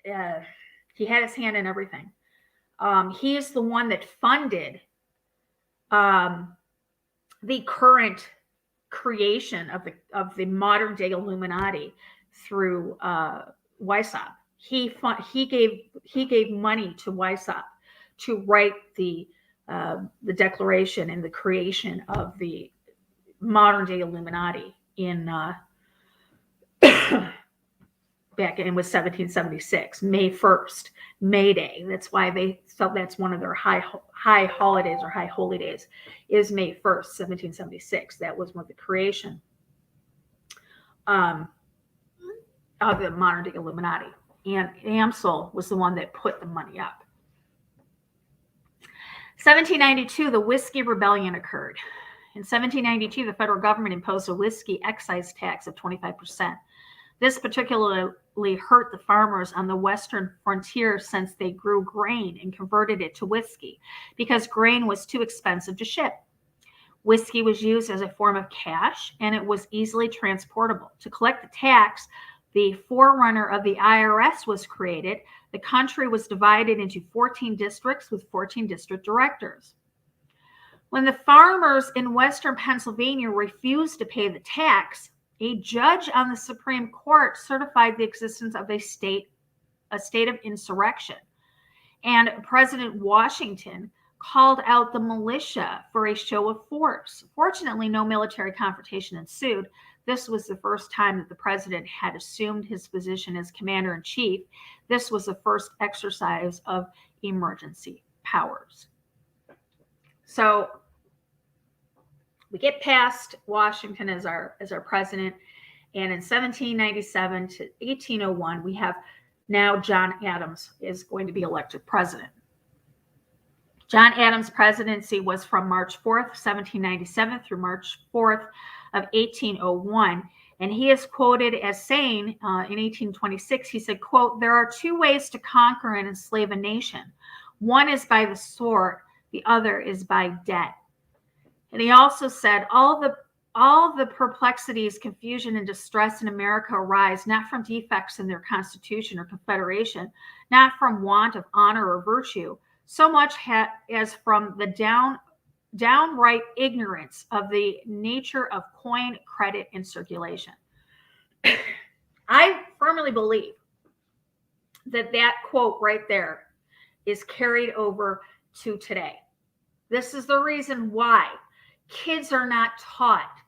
he had his hand in everything. He is the one that funded the current creation of the modern day Illuminati through Weishaupt. He gave money to Weishaupt to write the declaration and the creation of the modern day Illuminati in back in was 1776, May 1st, May Day. That's why they felt that's one of their high holidays or high holy days is May 1st, 1776. That was when the creation of the modern day Illuminati. And Amsel was the one that put the money up. 1792, the Whiskey Rebellion occurred. In 1792, the federal government imposed a whiskey excise tax of 25%. This particularly hurt the farmers on the western frontier since they grew grain and converted it to whiskey because grain was too expensive to ship. Whiskey was used as a form of cash and it was easily transportable. To collect the tax, the forerunner of the IRS was created. The country was divided into 14 districts with 14 district directors. When the farmers in western Pennsylvania refused to pay the tax, a judge on the Supreme Court certified the existence of a state of insurrection. And President Washington called out the militia for a show of force. Fortunately, no military confrontation ensued. This was the first time that the president had assumed his position as commander-in-chief. This was the first exercise of emergency powers. So we get past Washington as our president, and in 1797 to 1801, we have now John Adams is going to be elected president. John Adams' presidency was from March 4th, 1797 through March 4th of 1801, and he is quoted as saying in 1826, he said, quote, "There are two ways to conquer and enslave a nation. One is by the sword, the other is by debt." And he also said, all the perplexities, confusion, and distress in America arise not from defects in their Constitution or Confederation, not from want of honor or virtue, so much as from the downright ignorance of the nature of coin, credit, and circulation. I firmly believe that quote right there is carried over to today. This is the reason why kids are not taught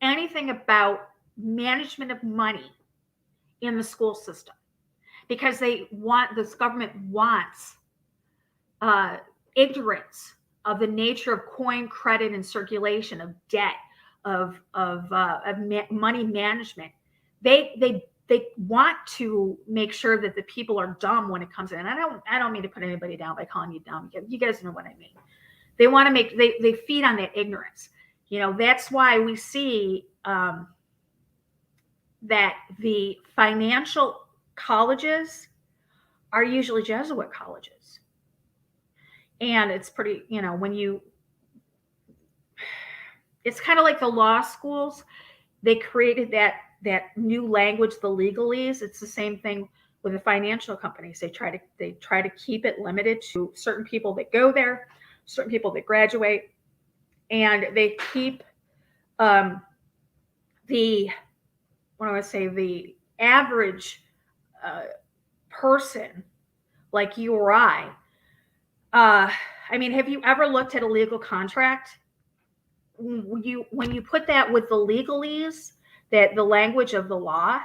anything about management of money in the school system because this government wants ignorance of the nature of coin, credit, and circulation, of debt, of money management. They want to make sure that the people are dumb when it comes in. And I don't mean to put anybody down by calling you dumb. You guys know what I mean. They want to they feed on that ignorance. You know, that's why we see that the financial colleges are usually Jesuit colleges. And it's pretty, it's kind of like the law schools. They created that new language, the legalese. It's the same thing with the financial companies. They try to keep it limited to certain people that go there, certain people that graduate, and they keep the average person like you or I. Have you ever looked at a legal contract? When you put that with the legalese, that the language of the law,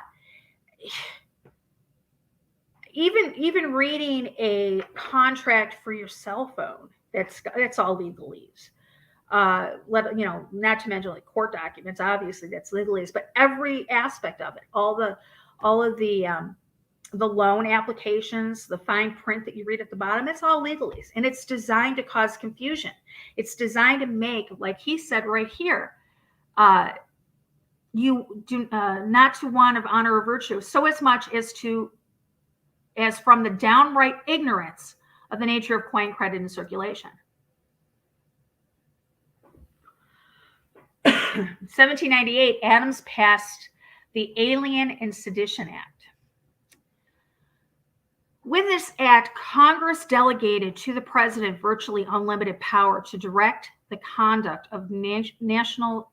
even reading a contract for your cell phone, that's all legalese. Not to mention like court documents, obviously that's legalese, but every aspect of it, all of the loan applications, the fine print that you read at the bottom, it's all legalese, and it's designed to cause confusion. It's designed to make, like he said right here, you do not to want of honor or virtue, so as much as from the downright ignorance of the nature of coin, credit, and circulation. 1798, Adams passed the Alien and Sedition Act. With this act, Congress delegated to the president virtually unlimited power to direct the conduct of national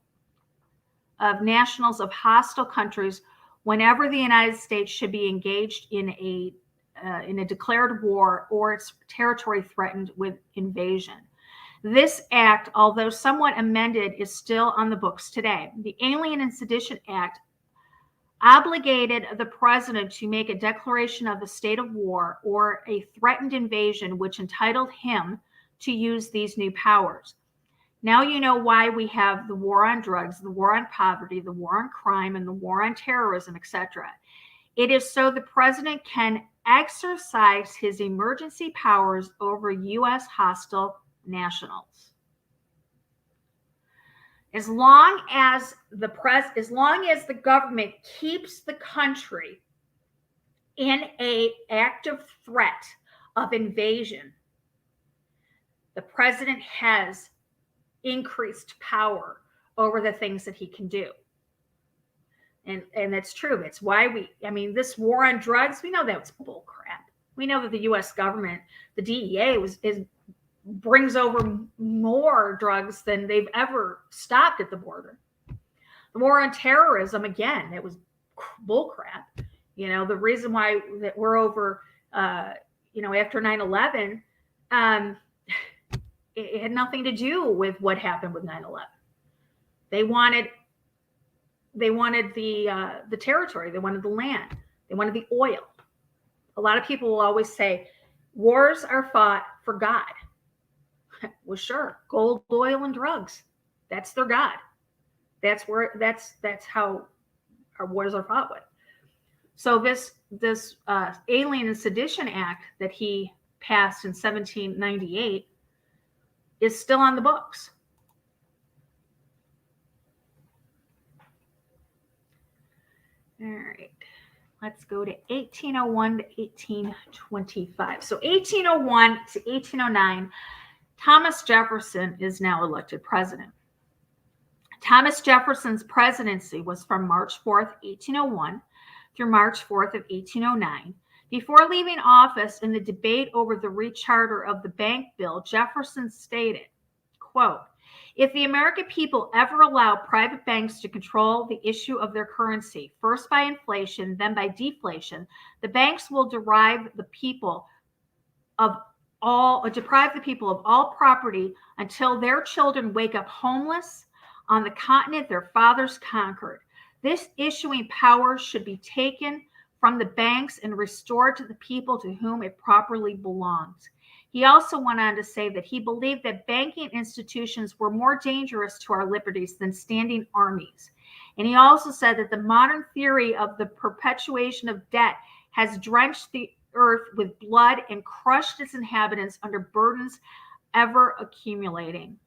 of nationals of hostile countries whenever the United States should be engaged in a declared war or its territory threatened with invasion. This act, although somewhat amended, is still on the books today. The Alien and Sedition Act obligated the president to make a declaration of the state of war or a threatened invasion, which entitled him to use these new powers. Now you know why we have the war on drugs, the war on poverty, the war on crime, and the war on terrorism, etc. It is so the president can exercise his emergency powers over U.S. hostile nationals. As long as the government keeps the country in an active threat of invasion, the president has increased power over the things that he can do. And that's true. It's why this war on drugs, we know that's bull crap. We know that the U.S. government, the DEA, brings over more drugs than they've ever stopped at the border. The war on terrorism, again, it was bull crap. The reason why that we're over, after 9/11, it had nothing to do with what happened with 9/11. They wanted the territory. They wanted the land. They wanted the oil. A lot of people will always say, wars are fought for God. Well, sure. Gold, oil, and drugs. That's their God. That's how our wars are fought with. So this Alien and Sedition Act that he passed in 1798 is still on the books. All right. Let's go to 1801 to 1825. So 1801 to 1809, Thomas Jefferson is now elected president. Thomas Jefferson's presidency was from March 4th, 1801 through March 4th of 1809. Before leaving office in the debate over the recharter of the bank bill, Jefferson stated, quote, "If the American people ever allow private banks to control the issue of their currency, first by inflation, then by deflation, the banks will deprive the people of all property until their children wake up homeless on the continent their fathers conquered. This issuing power should be taken from the banks and restored to the people to whom it properly belongs." He also went on to say that he believed that banking institutions were more dangerous to our liberties than standing armies. And he also said that the modern theory of the perpetuation of debt has drenched the earth with blood and crushed its inhabitants under burdens ever accumulating.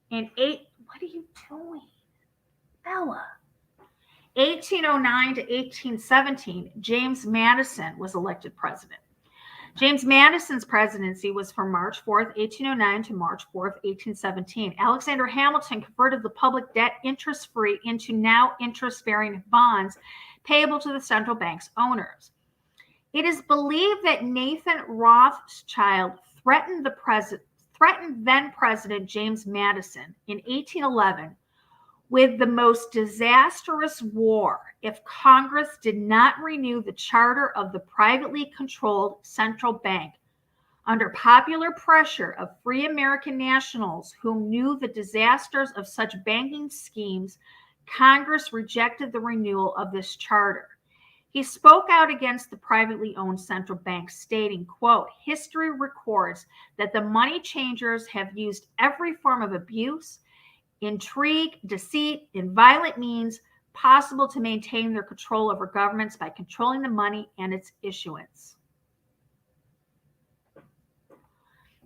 What are you doing, Bella? 1809 to 1817, James Madison was elected president. James Madison's presidency was from March 4th, 1809 to March 4th, 1817. Alexander Hamilton converted the public debt interest-free into now interest-bearing bonds payable to the central bank's owners. It is believed that Nathan Rothschild threatened then President James Madison in 1811 with the most disastrous war if Congress did not renew the charter of the privately controlled central bank. Under popular pressure of free American nationals who knew the disasters of such banking schemes, Congress rejected the renewal of this charter. He spoke out against the privately owned central bank, stating, quote, "History records that the money changers have used every form of abuse, intrigue, deceit, and violent means possible to maintain their control over governments by controlling the money and its issuance."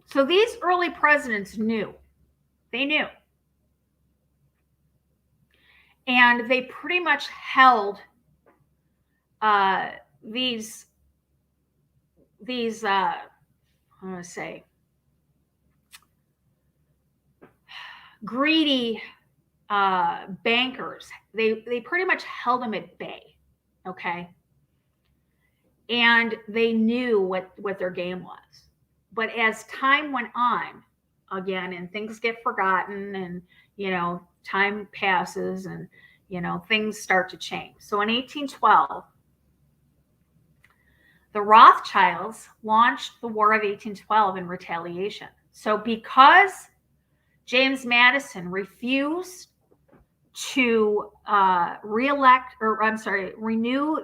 So these early presidents knew. They knew. And they pretty much held these I'm going to say, greedy bankers. They pretty much held them at bay, okay? And they knew what their game was. But as time went on, again, and things get forgotten, and, time passes, and, things start to change. So in 1812, the Rothschilds launched the War of 1812 in retaliation. So because James Madison refused to renew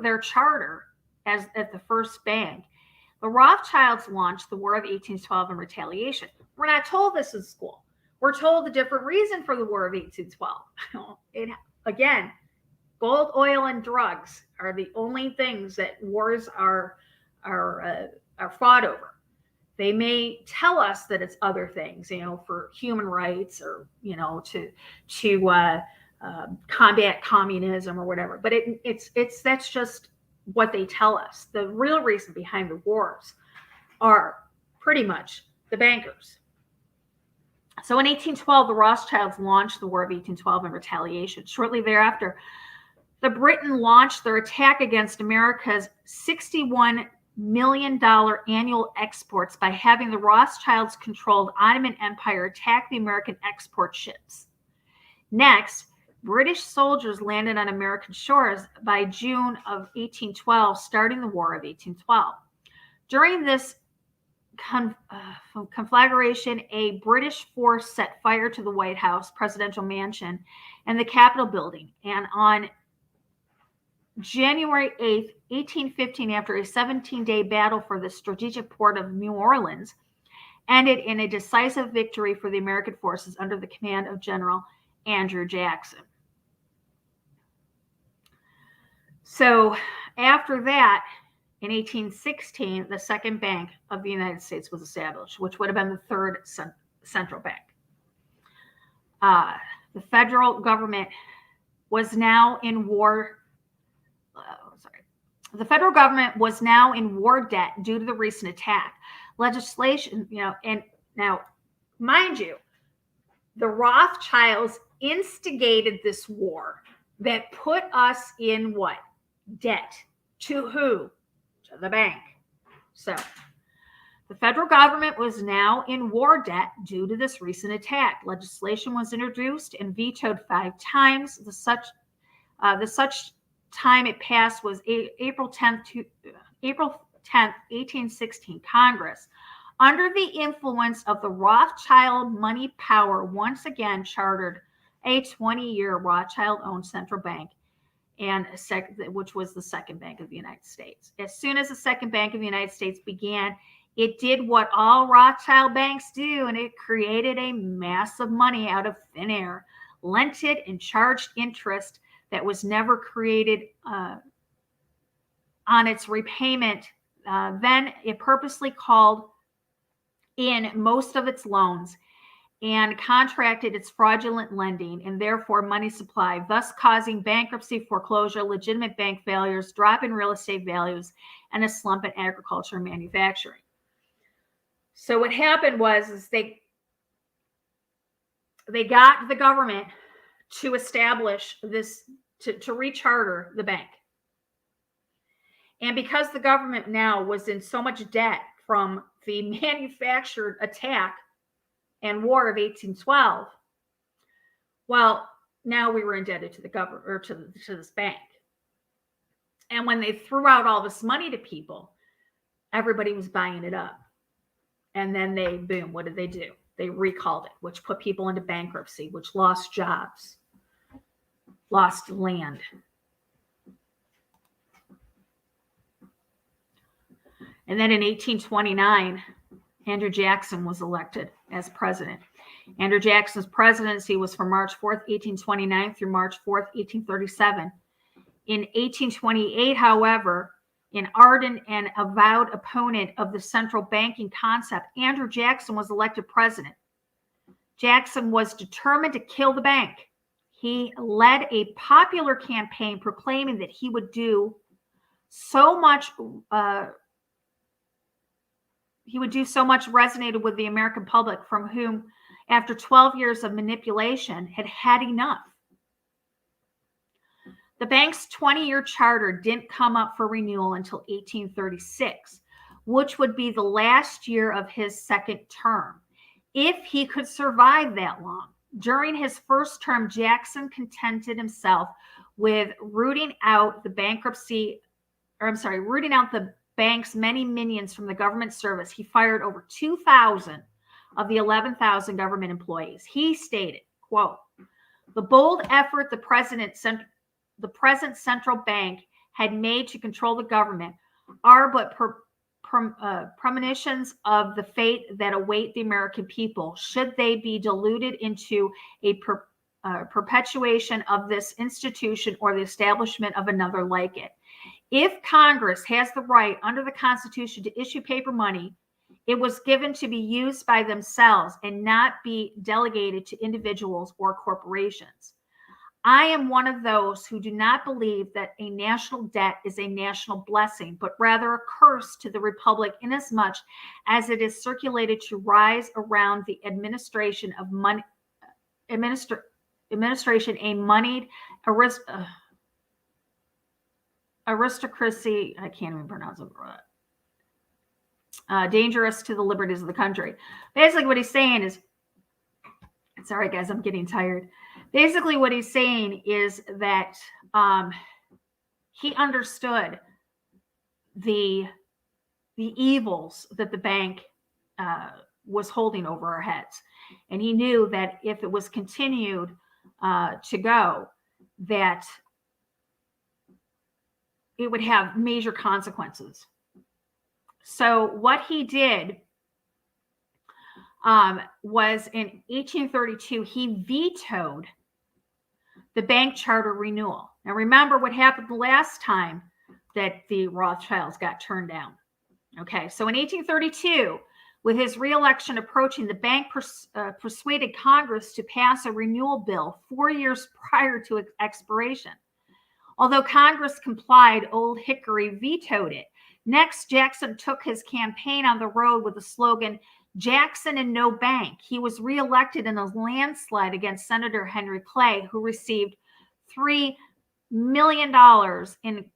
their charter as at the first bank, the Rothschilds launched the War of 1812 in retaliation. We're not told this in school. We're told a different reason for the War of 1812. Again, gold, oil, and drugs are the only things that wars are fought over. They may tell us that it's other things, for human rights, or to combat communism or whatever. But that's just what they tell us. The real reason behind the wars are pretty much the bankers. So in 1812, the Rothschilds launched the War of 1812 in retaliation. Shortly thereafter, the Britain launched their attack against America's $61 million annual exports by having the Rothschilds controlled Ottoman Empire attack the American export ships. Next, British soldiers landed on American shores by June of 1812, starting the War of 1812. During this conflagration, a British force set fire to the White House, presidential mansion, and the Capitol building. And on January 8th, 1815, after a 17-day battle for the strategic port of New Orleans, ended in a decisive victory for the American forces under the command of General Andrew Jackson. So after that, in 1816, the Second Bank of the United States was established, which would have been the third central bank. The federal government was now in war. The federal government was now in war debt due to the recent attack. Legislation, and now, mind you, the Rothschilds instigated this war that put us in what? Debt. To who? To the bank. So the federal government was now in war debt due to this recent attack. Legislation was introduced and vetoed 5 times. The such time it passed was April 10th, 1816 Congress. Under the influence of the Rothschild money power, once again chartered a 20-year Rothschild-owned central bank, and which was the Second Bank of the United States. As soon as the Second Bank of the United States began, it did what all Rothschild banks do, and it created a mass of money out of thin air, lent it and charged interest that was never created on its repayment. Then it purposely called in most of its loans and contracted its fraudulent lending and therefore money supply, thus causing bankruptcy, foreclosure, legitimate bank failures, drop in real estate values, and a slump in agriculture and manufacturing. So what happened was they got the government to establish this, to recharter the bank. And because the government now was in so much debt from the manufactured attack and War of 1812, well, now we were indebted to the government, or to this bank. And when they threw out all this money to people, everybody was buying it up. And then boom, what did they do? They recalled it, which put people into bankruptcy, which lost jobs, lost land. And then in 1829, Andrew Jackson was elected as president. Andrew Jackson's presidency was from March 4th, 1829 through March 4th, 1837. In 1828, however, an ardent and avowed opponent of the central banking concept, Andrew Jackson was elected president. Jackson was determined to kill the bank. He led a popular campaign proclaiming that he would do so much resonated with the American public, from whom, after 12 years of manipulation, had enough. The bank's 20-year charter didn't come up for renewal until 1836, which would be the last year of his second term. if he could survive that long. During his first term, Jackson contented himself with rooting out the bank's many minions from the government service. He fired over 2,000 of the 11,000 government employees. He stated, quote, "The bold effort the present central bank had made to control the government are but premonitions of the fate that await the American people should they be deluded into a perpetuation of this institution or the establishment of another like it. If Congress has the right under the Constitution to issue paper money, it was given to be used by themselves and not be delegated to individuals or corporations. I am one of those who do not believe that a national debt is a national blessing, but rather a curse to the republic, inasmuch as it is circulated to rise around the administration of money, administration a moneyed aristocracy. I can't even pronounce it. Dangerous to the liberties of the country." Basically, what he's saying is, sorry guys, I'm getting tired. Basically, what he's saying is that he understood the evils that the bank was holding over our heads, and he knew that if it was continued to go, that it would have major consequences. So what he did was in 1832, he vetoed the bank charter renewal. Now, remember what happened the last time that the Rothschilds got turned down. Okay, so in 1832, with his reelection approaching, the bank persuaded Congress to pass a renewal bill 4 years prior to its expiration. Although Congress complied, Old Hickory vetoed it. Next, Jackson took his campaign on the road with the slogan, "Jackson and no bank." He was reelected in a landslide against Senator Henry Clay, who received $3 million in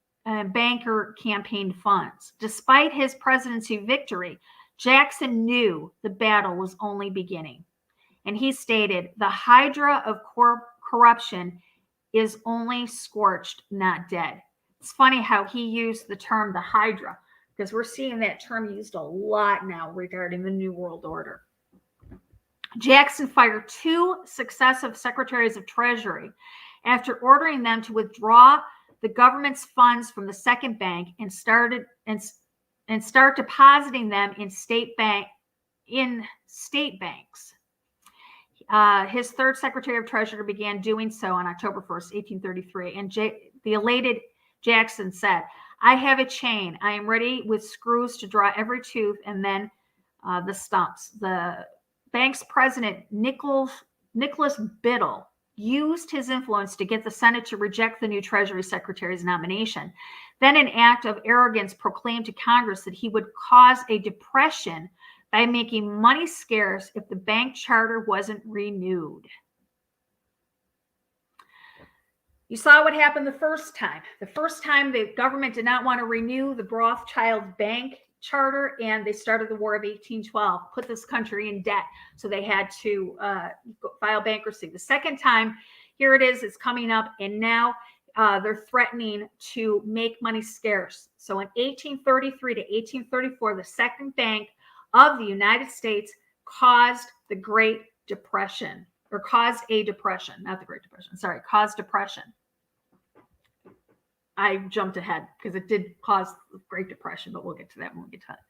banker campaign funds. Despite his presidency victory, Jackson knew the battle was only beginning. And he stated, "The hydra of corruption is only scorched, not dead." It's funny how he used the term the hydra, because we're seeing that term used a lot now regarding the New World Order. Jackson fired 2 successive secretaries of Treasury after ordering them to withdraw the government's funds from the second bank and start depositing them in state banks. His third Secretary of Treasury began doing so on October 1st, 1833, and the elated Jackson said, "I have a chain. I am ready with screws to draw every tooth and then the stumps." The bank's president, Nicholas Biddle, used his influence to get the Senate to reject the new Treasury Secretary's nomination. Then, an act of arrogance, proclaimed to Congress that he would cause a depression by making money scarce if the bank charter wasn't renewed. You saw what happened the first time. The first time the government did not want to renew the Rothschild bank charter, and they started the War of 1812, put this country in debt. So they had to file bankruptcy. The second time, here it is, it's coming up, and now they're threatening to make money scarce. So in 1833 to 1834, the second bank of the United States caused the Great Depression, or caused a depression, not the Great Depression, sorry, caused depression. I jumped ahead because it did cause the Great Depression, but we'll get to that when we get to that.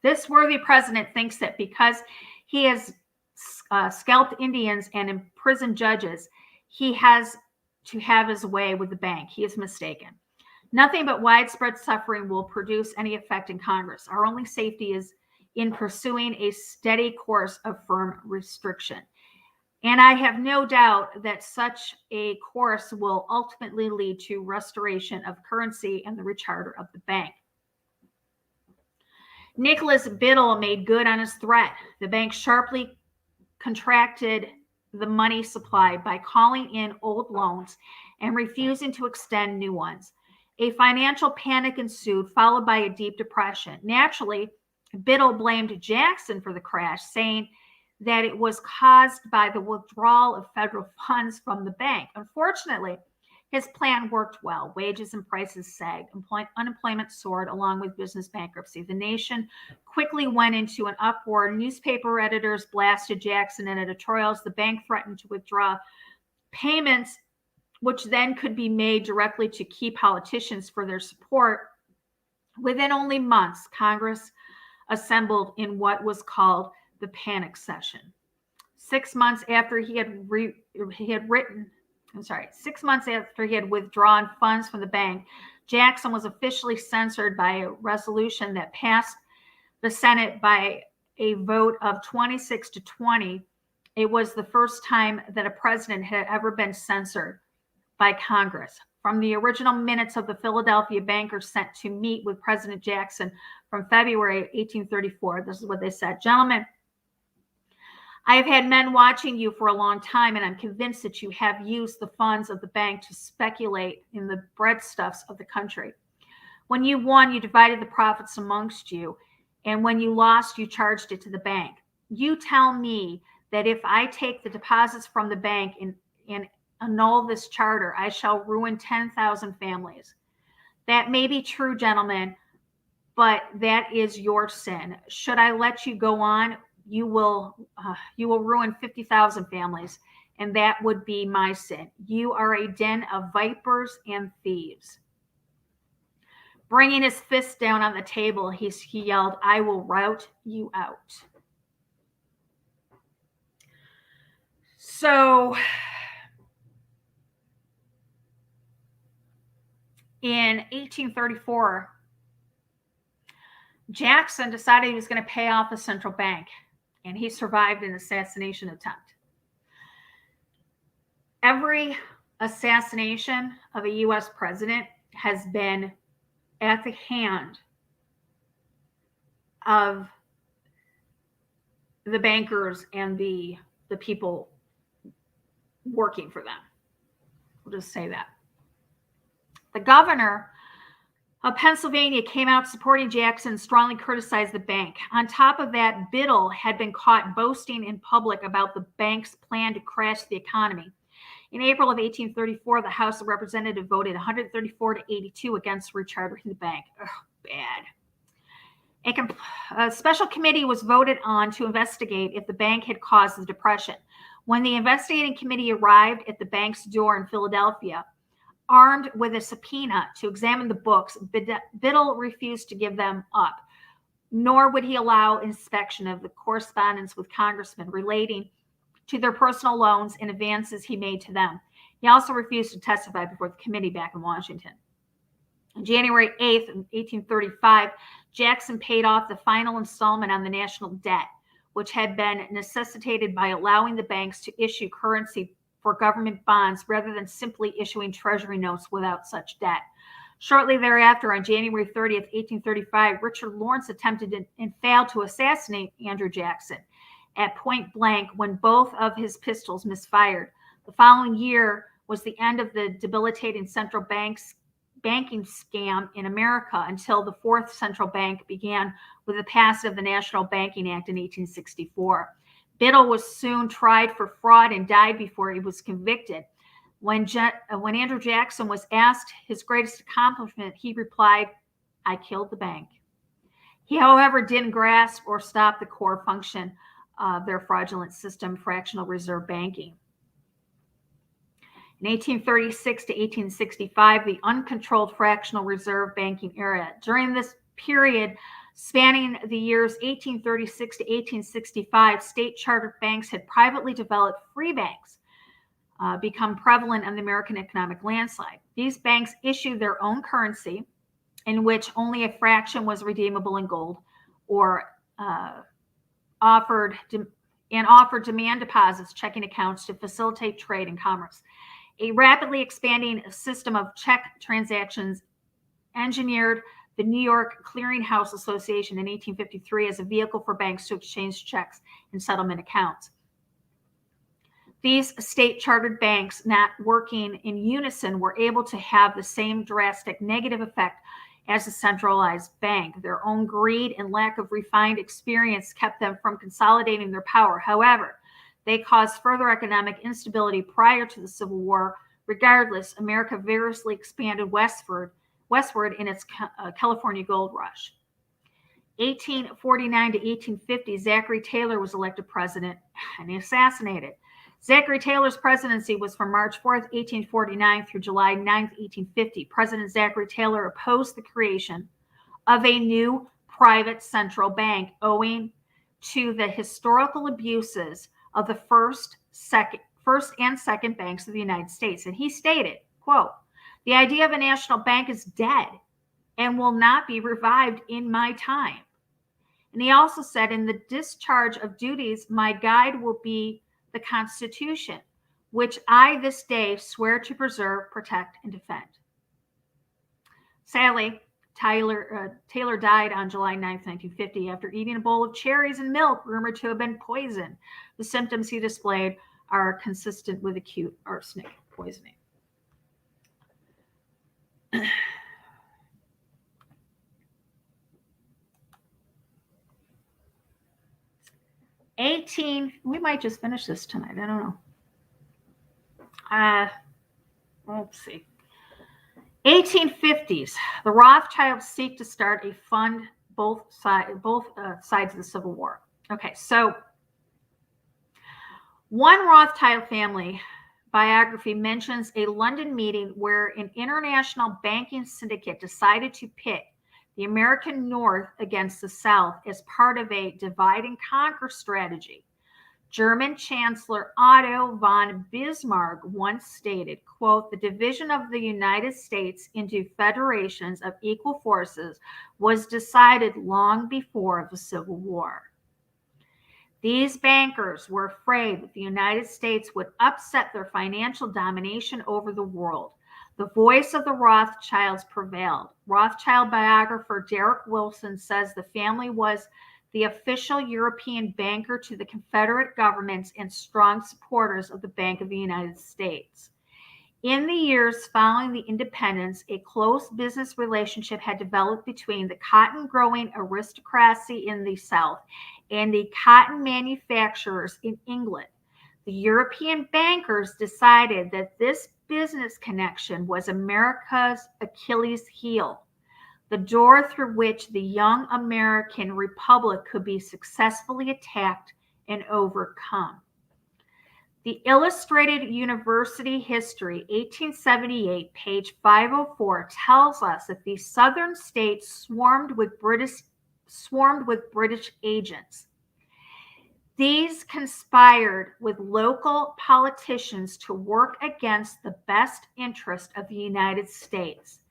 This worthy president thinks that because he has scalped Indians and imprisoned judges, he has to have his way with the bank. He is mistaken. Nothing but widespread suffering will produce any effect in Congress. Our only safety is in pursuing a steady course of firm restriction. And I have no doubt that such a course will ultimately lead to restoration of currency and the recharter of the bank. Nicholas Biddle made good on his threat. The bank sharply contracted the money supply by calling in old loans and refusing to extend new ones. A financial panic ensued, followed by a deep depression. Naturally, Biddle blamed Jackson for the crash, saying that it was caused by the withdrawal of federal funds from the bank. Unfortunately, his plan worked well. Wages and prices sagged. Unemployment soared along with business bankruptcy. The nation quickly went into an uproar. Newspaper editors blasted Jackson in editorials. The bank threatened to withdraw payments, which then could be made directly to key politicians for their support. Within only months, Congress assembled in what was called the panic session. 6 months after he had withdrawn funds from the bank, Jackson was officially censored by a resolution that passed the Senate by a vote of 26-20. It was the first time that a president had ever been censored by Congress. From the original minutes of the Philadelphia bankers sent to meet with President Jackson from February 1834, this is what they said. Gentlemen, I have had men watching you for a long time, and I'm convinced that you have used the funds of the bank to speculate in the breadstuffs of the country. When you won, you divided the profits amongst you, and when you lost, you charged it to the bank. You tell me that if I take the deposits from the bank and annul this charter, I shall ruin 10,000 families. That may be true, gentlemen, but that is your sin. Should I let you go on, you will ruin 50,000 families, and that would be my sin. You are a den of vipers and thieves. Bringing his fist down on the table, he yelled, I will rout you out. So in 1834, Jackson decided he was going to pay off the central bank, and he survived an assassination attempt. Every assassination of a U.S. president has been at the hand of the bankers and the people working for them. We'll just say that. The governor of Pennsylvania came out supporting Jackson and strongly criticized the bank. On top of that, Biddle had been caught boasting in public about the bank's plan to crash the economy. In April of 1834, the House of Representatives voted 134-82 against rechartering the bank. Ugh, bad. A special committee was voted on to investigate if the bank had caused the depression. When the investigating committee arrived at the bank's door in Philadelphia, armed with a subpoena to examine the books, Biddle refused to give them up, nor would he allow inspection of the correspondence with congressmen relating to their personal loans and advances he made to them. He also refused to testify before the committee back in Washington. On January 8th, 1835, Jackson paid off the final installment on the national debt, which had been necessitated by allowing the banks to issue currency for government bonds rather than simply issuing treasury notes without such debt. Shortly thereafter, on January 30th, 1835, Richard Lawrence attempted and failed to assassinate Andrew Jackson at point blank when both of his pistols misfired. The following year was the end of the debilitating central banking scam in America until the fourth central bank began with the passage of the National Banking Act in 1864. Biddle was soon tried for fraud and died before he was convicted. When Andrew Jackson was asked his greatest accomplishment, he replied, I killed the bank. He, however, didn't grasp or stop the core function of their fraudulent system, fractional reserve banking. In 1836 to 1865, the uncontrolled fractional reserve banking era. During this period, spanning the years 1836 to 1865, state-chartered banks had privately developed free banks become prevalent on the American economic landscape. These banks issued their own currency, in which only a fraction was redeemable in gold, or offered demand deposits, checking accounts to facilitate trade and commerce. A rapidly expanding system of check transactions engineered the New York Clearinghouse Association in 1853 as a vehicle for banks to exchange checks and settlement accounts. These state-chartered banks, not working in unison, were able to have the same drastic negative effect as a centralized bank. Their own greed and lack of refined experience kept them from consolidating their power. However, they caused further economic instability prior to the Civil War. Regardless, America vigorously expanded westward in its California gold rush. 1849 to 1850, Zachary Taylor was elected president and assassinated. Zachary Taylor's presidency was from March 4th, 1849 through July 9th, 1850. President Zachary Taylor opposed the creation of a new private central bank owing to the historical abuses of the first and second banks of the United States. And he stated, quote, "The idea of a national bank is dead and will not be revived in my time." And he also said, "In the discharge of duties, my guide will be the Constitution, which I this day swear to preserve, protect, and defend." Sadly, Taylor died on July 9th, 1950, after eating a bowl of cherries and milk rumored to have been poisoned. The symptoms he displayed are consistent with acute arsenic poisoning. We might just finish this tonight. I don't know. Let's see. 1850s. The Rothschilds seek to start a fund both sides of the Civil War. Okay, so one Rothschild family biography mentions a London meeting where an international banking syndicate decided to pit the American North against the South as part of a divide and conquer strategy. German Chancellor Otto von Bismarck once stated, quote, "The division of the United States into federations of equal forces was decided long before the Civil War." These bankers were afraid that the United States would upset their financial domination over the world. The voice of the Rothschilds prevailed. Rothschild biographer Derek Wilson says the family was the official European banker to the Confederate governments and strong supporters of the Bank of the United States. In the years following the independence, a close business relationship had developed between the cotton-growing aristocracy in the South and the cotton manufacturers in England. The European bankers decided that this business connection was America's Achilles heel, the door through which the young American republic could be successfully attacked and overcome. The Illustrated University History, 1878, page 504, tells us that the southern states swarmed with British agents. These conspired with local politicians to work against the best interest of the United States.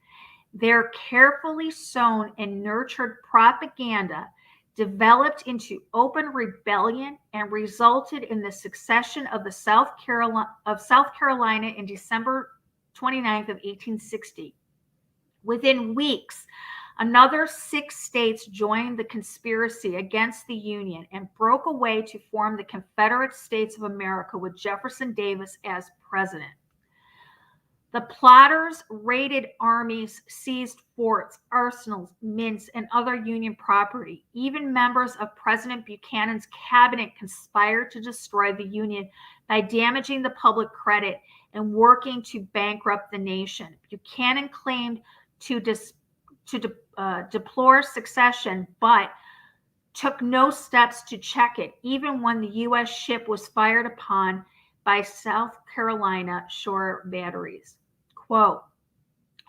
Their carefully sown and nurtured propaganda developed into open rebellion and resulted in the secession of South Carolina in December 29th of 1860. Within weeks, another 6 states joined the conspiracy against the Union and broke away to form the Confederate States of America with Jefferson Davis as president. The plotters raided armies, seized forts, arsenals, mints, and other Union property. Even members of President Buchanan's cabinet conspired to destroy the Union by damaging the public credit and working to bankrupt the nation. Buchanan claimed to deplore secession, but took no steps to check it, even when the U.S. ship was fired upon by South Carolina shore batteries. Quote,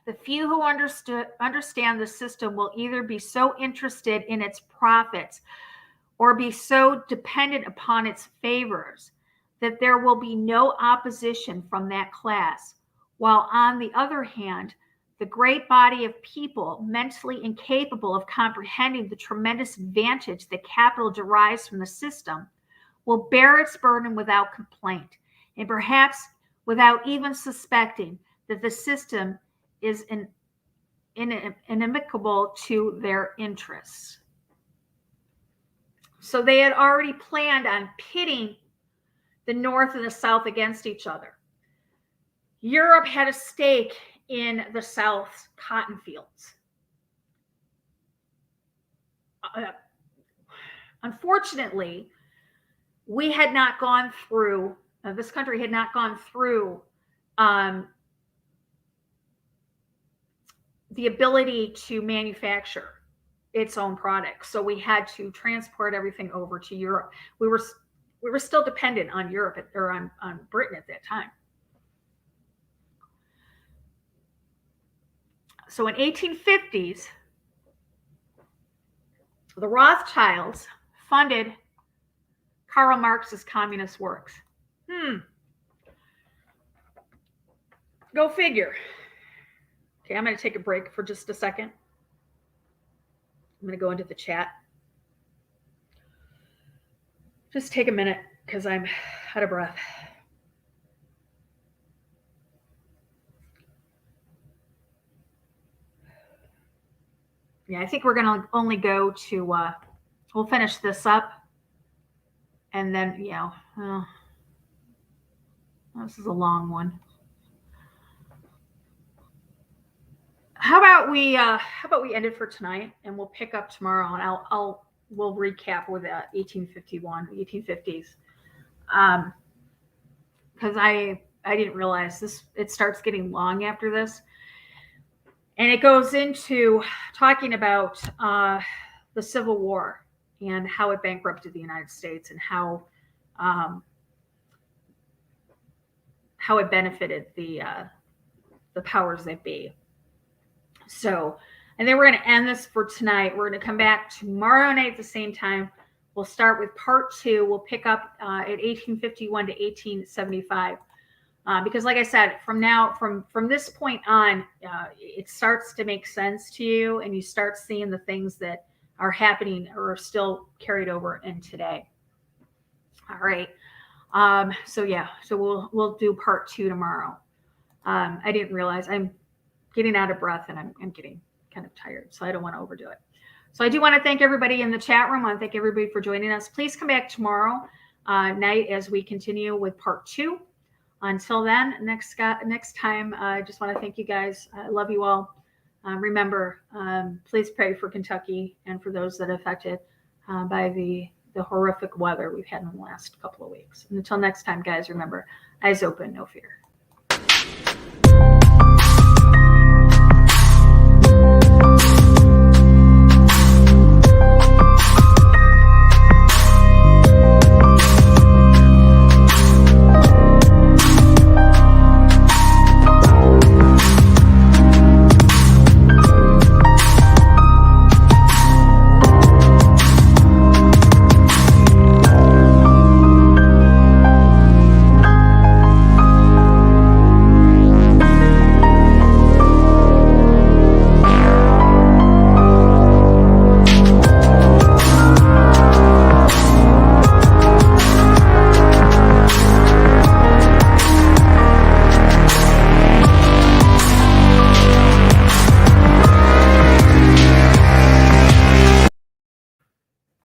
"The few who understand the system will either be so interested in its profits or be so dependent upon its favors that there will be no opposition from that class, while on the other hand, the great body of people mentally incapable of comprehending the tremendous advantage that capital derives from the system will bear its burden without complaint, and perhaps without even suspecting that the system is inimical to their interests." So they had already planned on pitting the North and the South against each other. Europe had a stake in the South's cotton fields. unfortunately, we had not gone through, this country had not gone through the ability to manufacture its own products. So we had to transport everything over to Europe. We were still dependent on Europe or on Britain at that time. So in 1850s, the Rothschilds funded Karl Marx's communist works. Go figure. Okay, I'm going to take a break for just a second. I'm going to go into the chat. Just take a minute because I'm out of breath. Yeah, I think we're going to only go to, we'll finish this up. And then, this is a long one. How about we end it for tonight, and we'll pick up tomorrow, and we'll recap with 1850s, because I didn't realize it starts getting long after this, and it goes into talking about the Civil War and how it bankrupted the United States and how it benefited the powers that be. So, and then we're going to end this for tonight. We're going to come back tomorrow night at the same time. We'll start with part 2. We'll pick up at 1851 to 1875. Because like I said, from this point on, it starts to make sense to you, and you start seeing the things that are happening or are still carried over in today. All right. So we'll do part 2 tomorrow. I didn't realize I'm getting out of breath and I'm getting kind of tired, so I don't want to overdo it. So I do want to thank everybody in the chat room. I want to thank everybody for joining us. Please come back tomorrow night as we continue with part 2. Until then, next time, I just want to thank you guys. I love you all. Remember, please pray for Kentucky and for those that are affected by the horrific weather we've had in the last couple of weeks. And until next time, guys, remember, eyes open, no fear.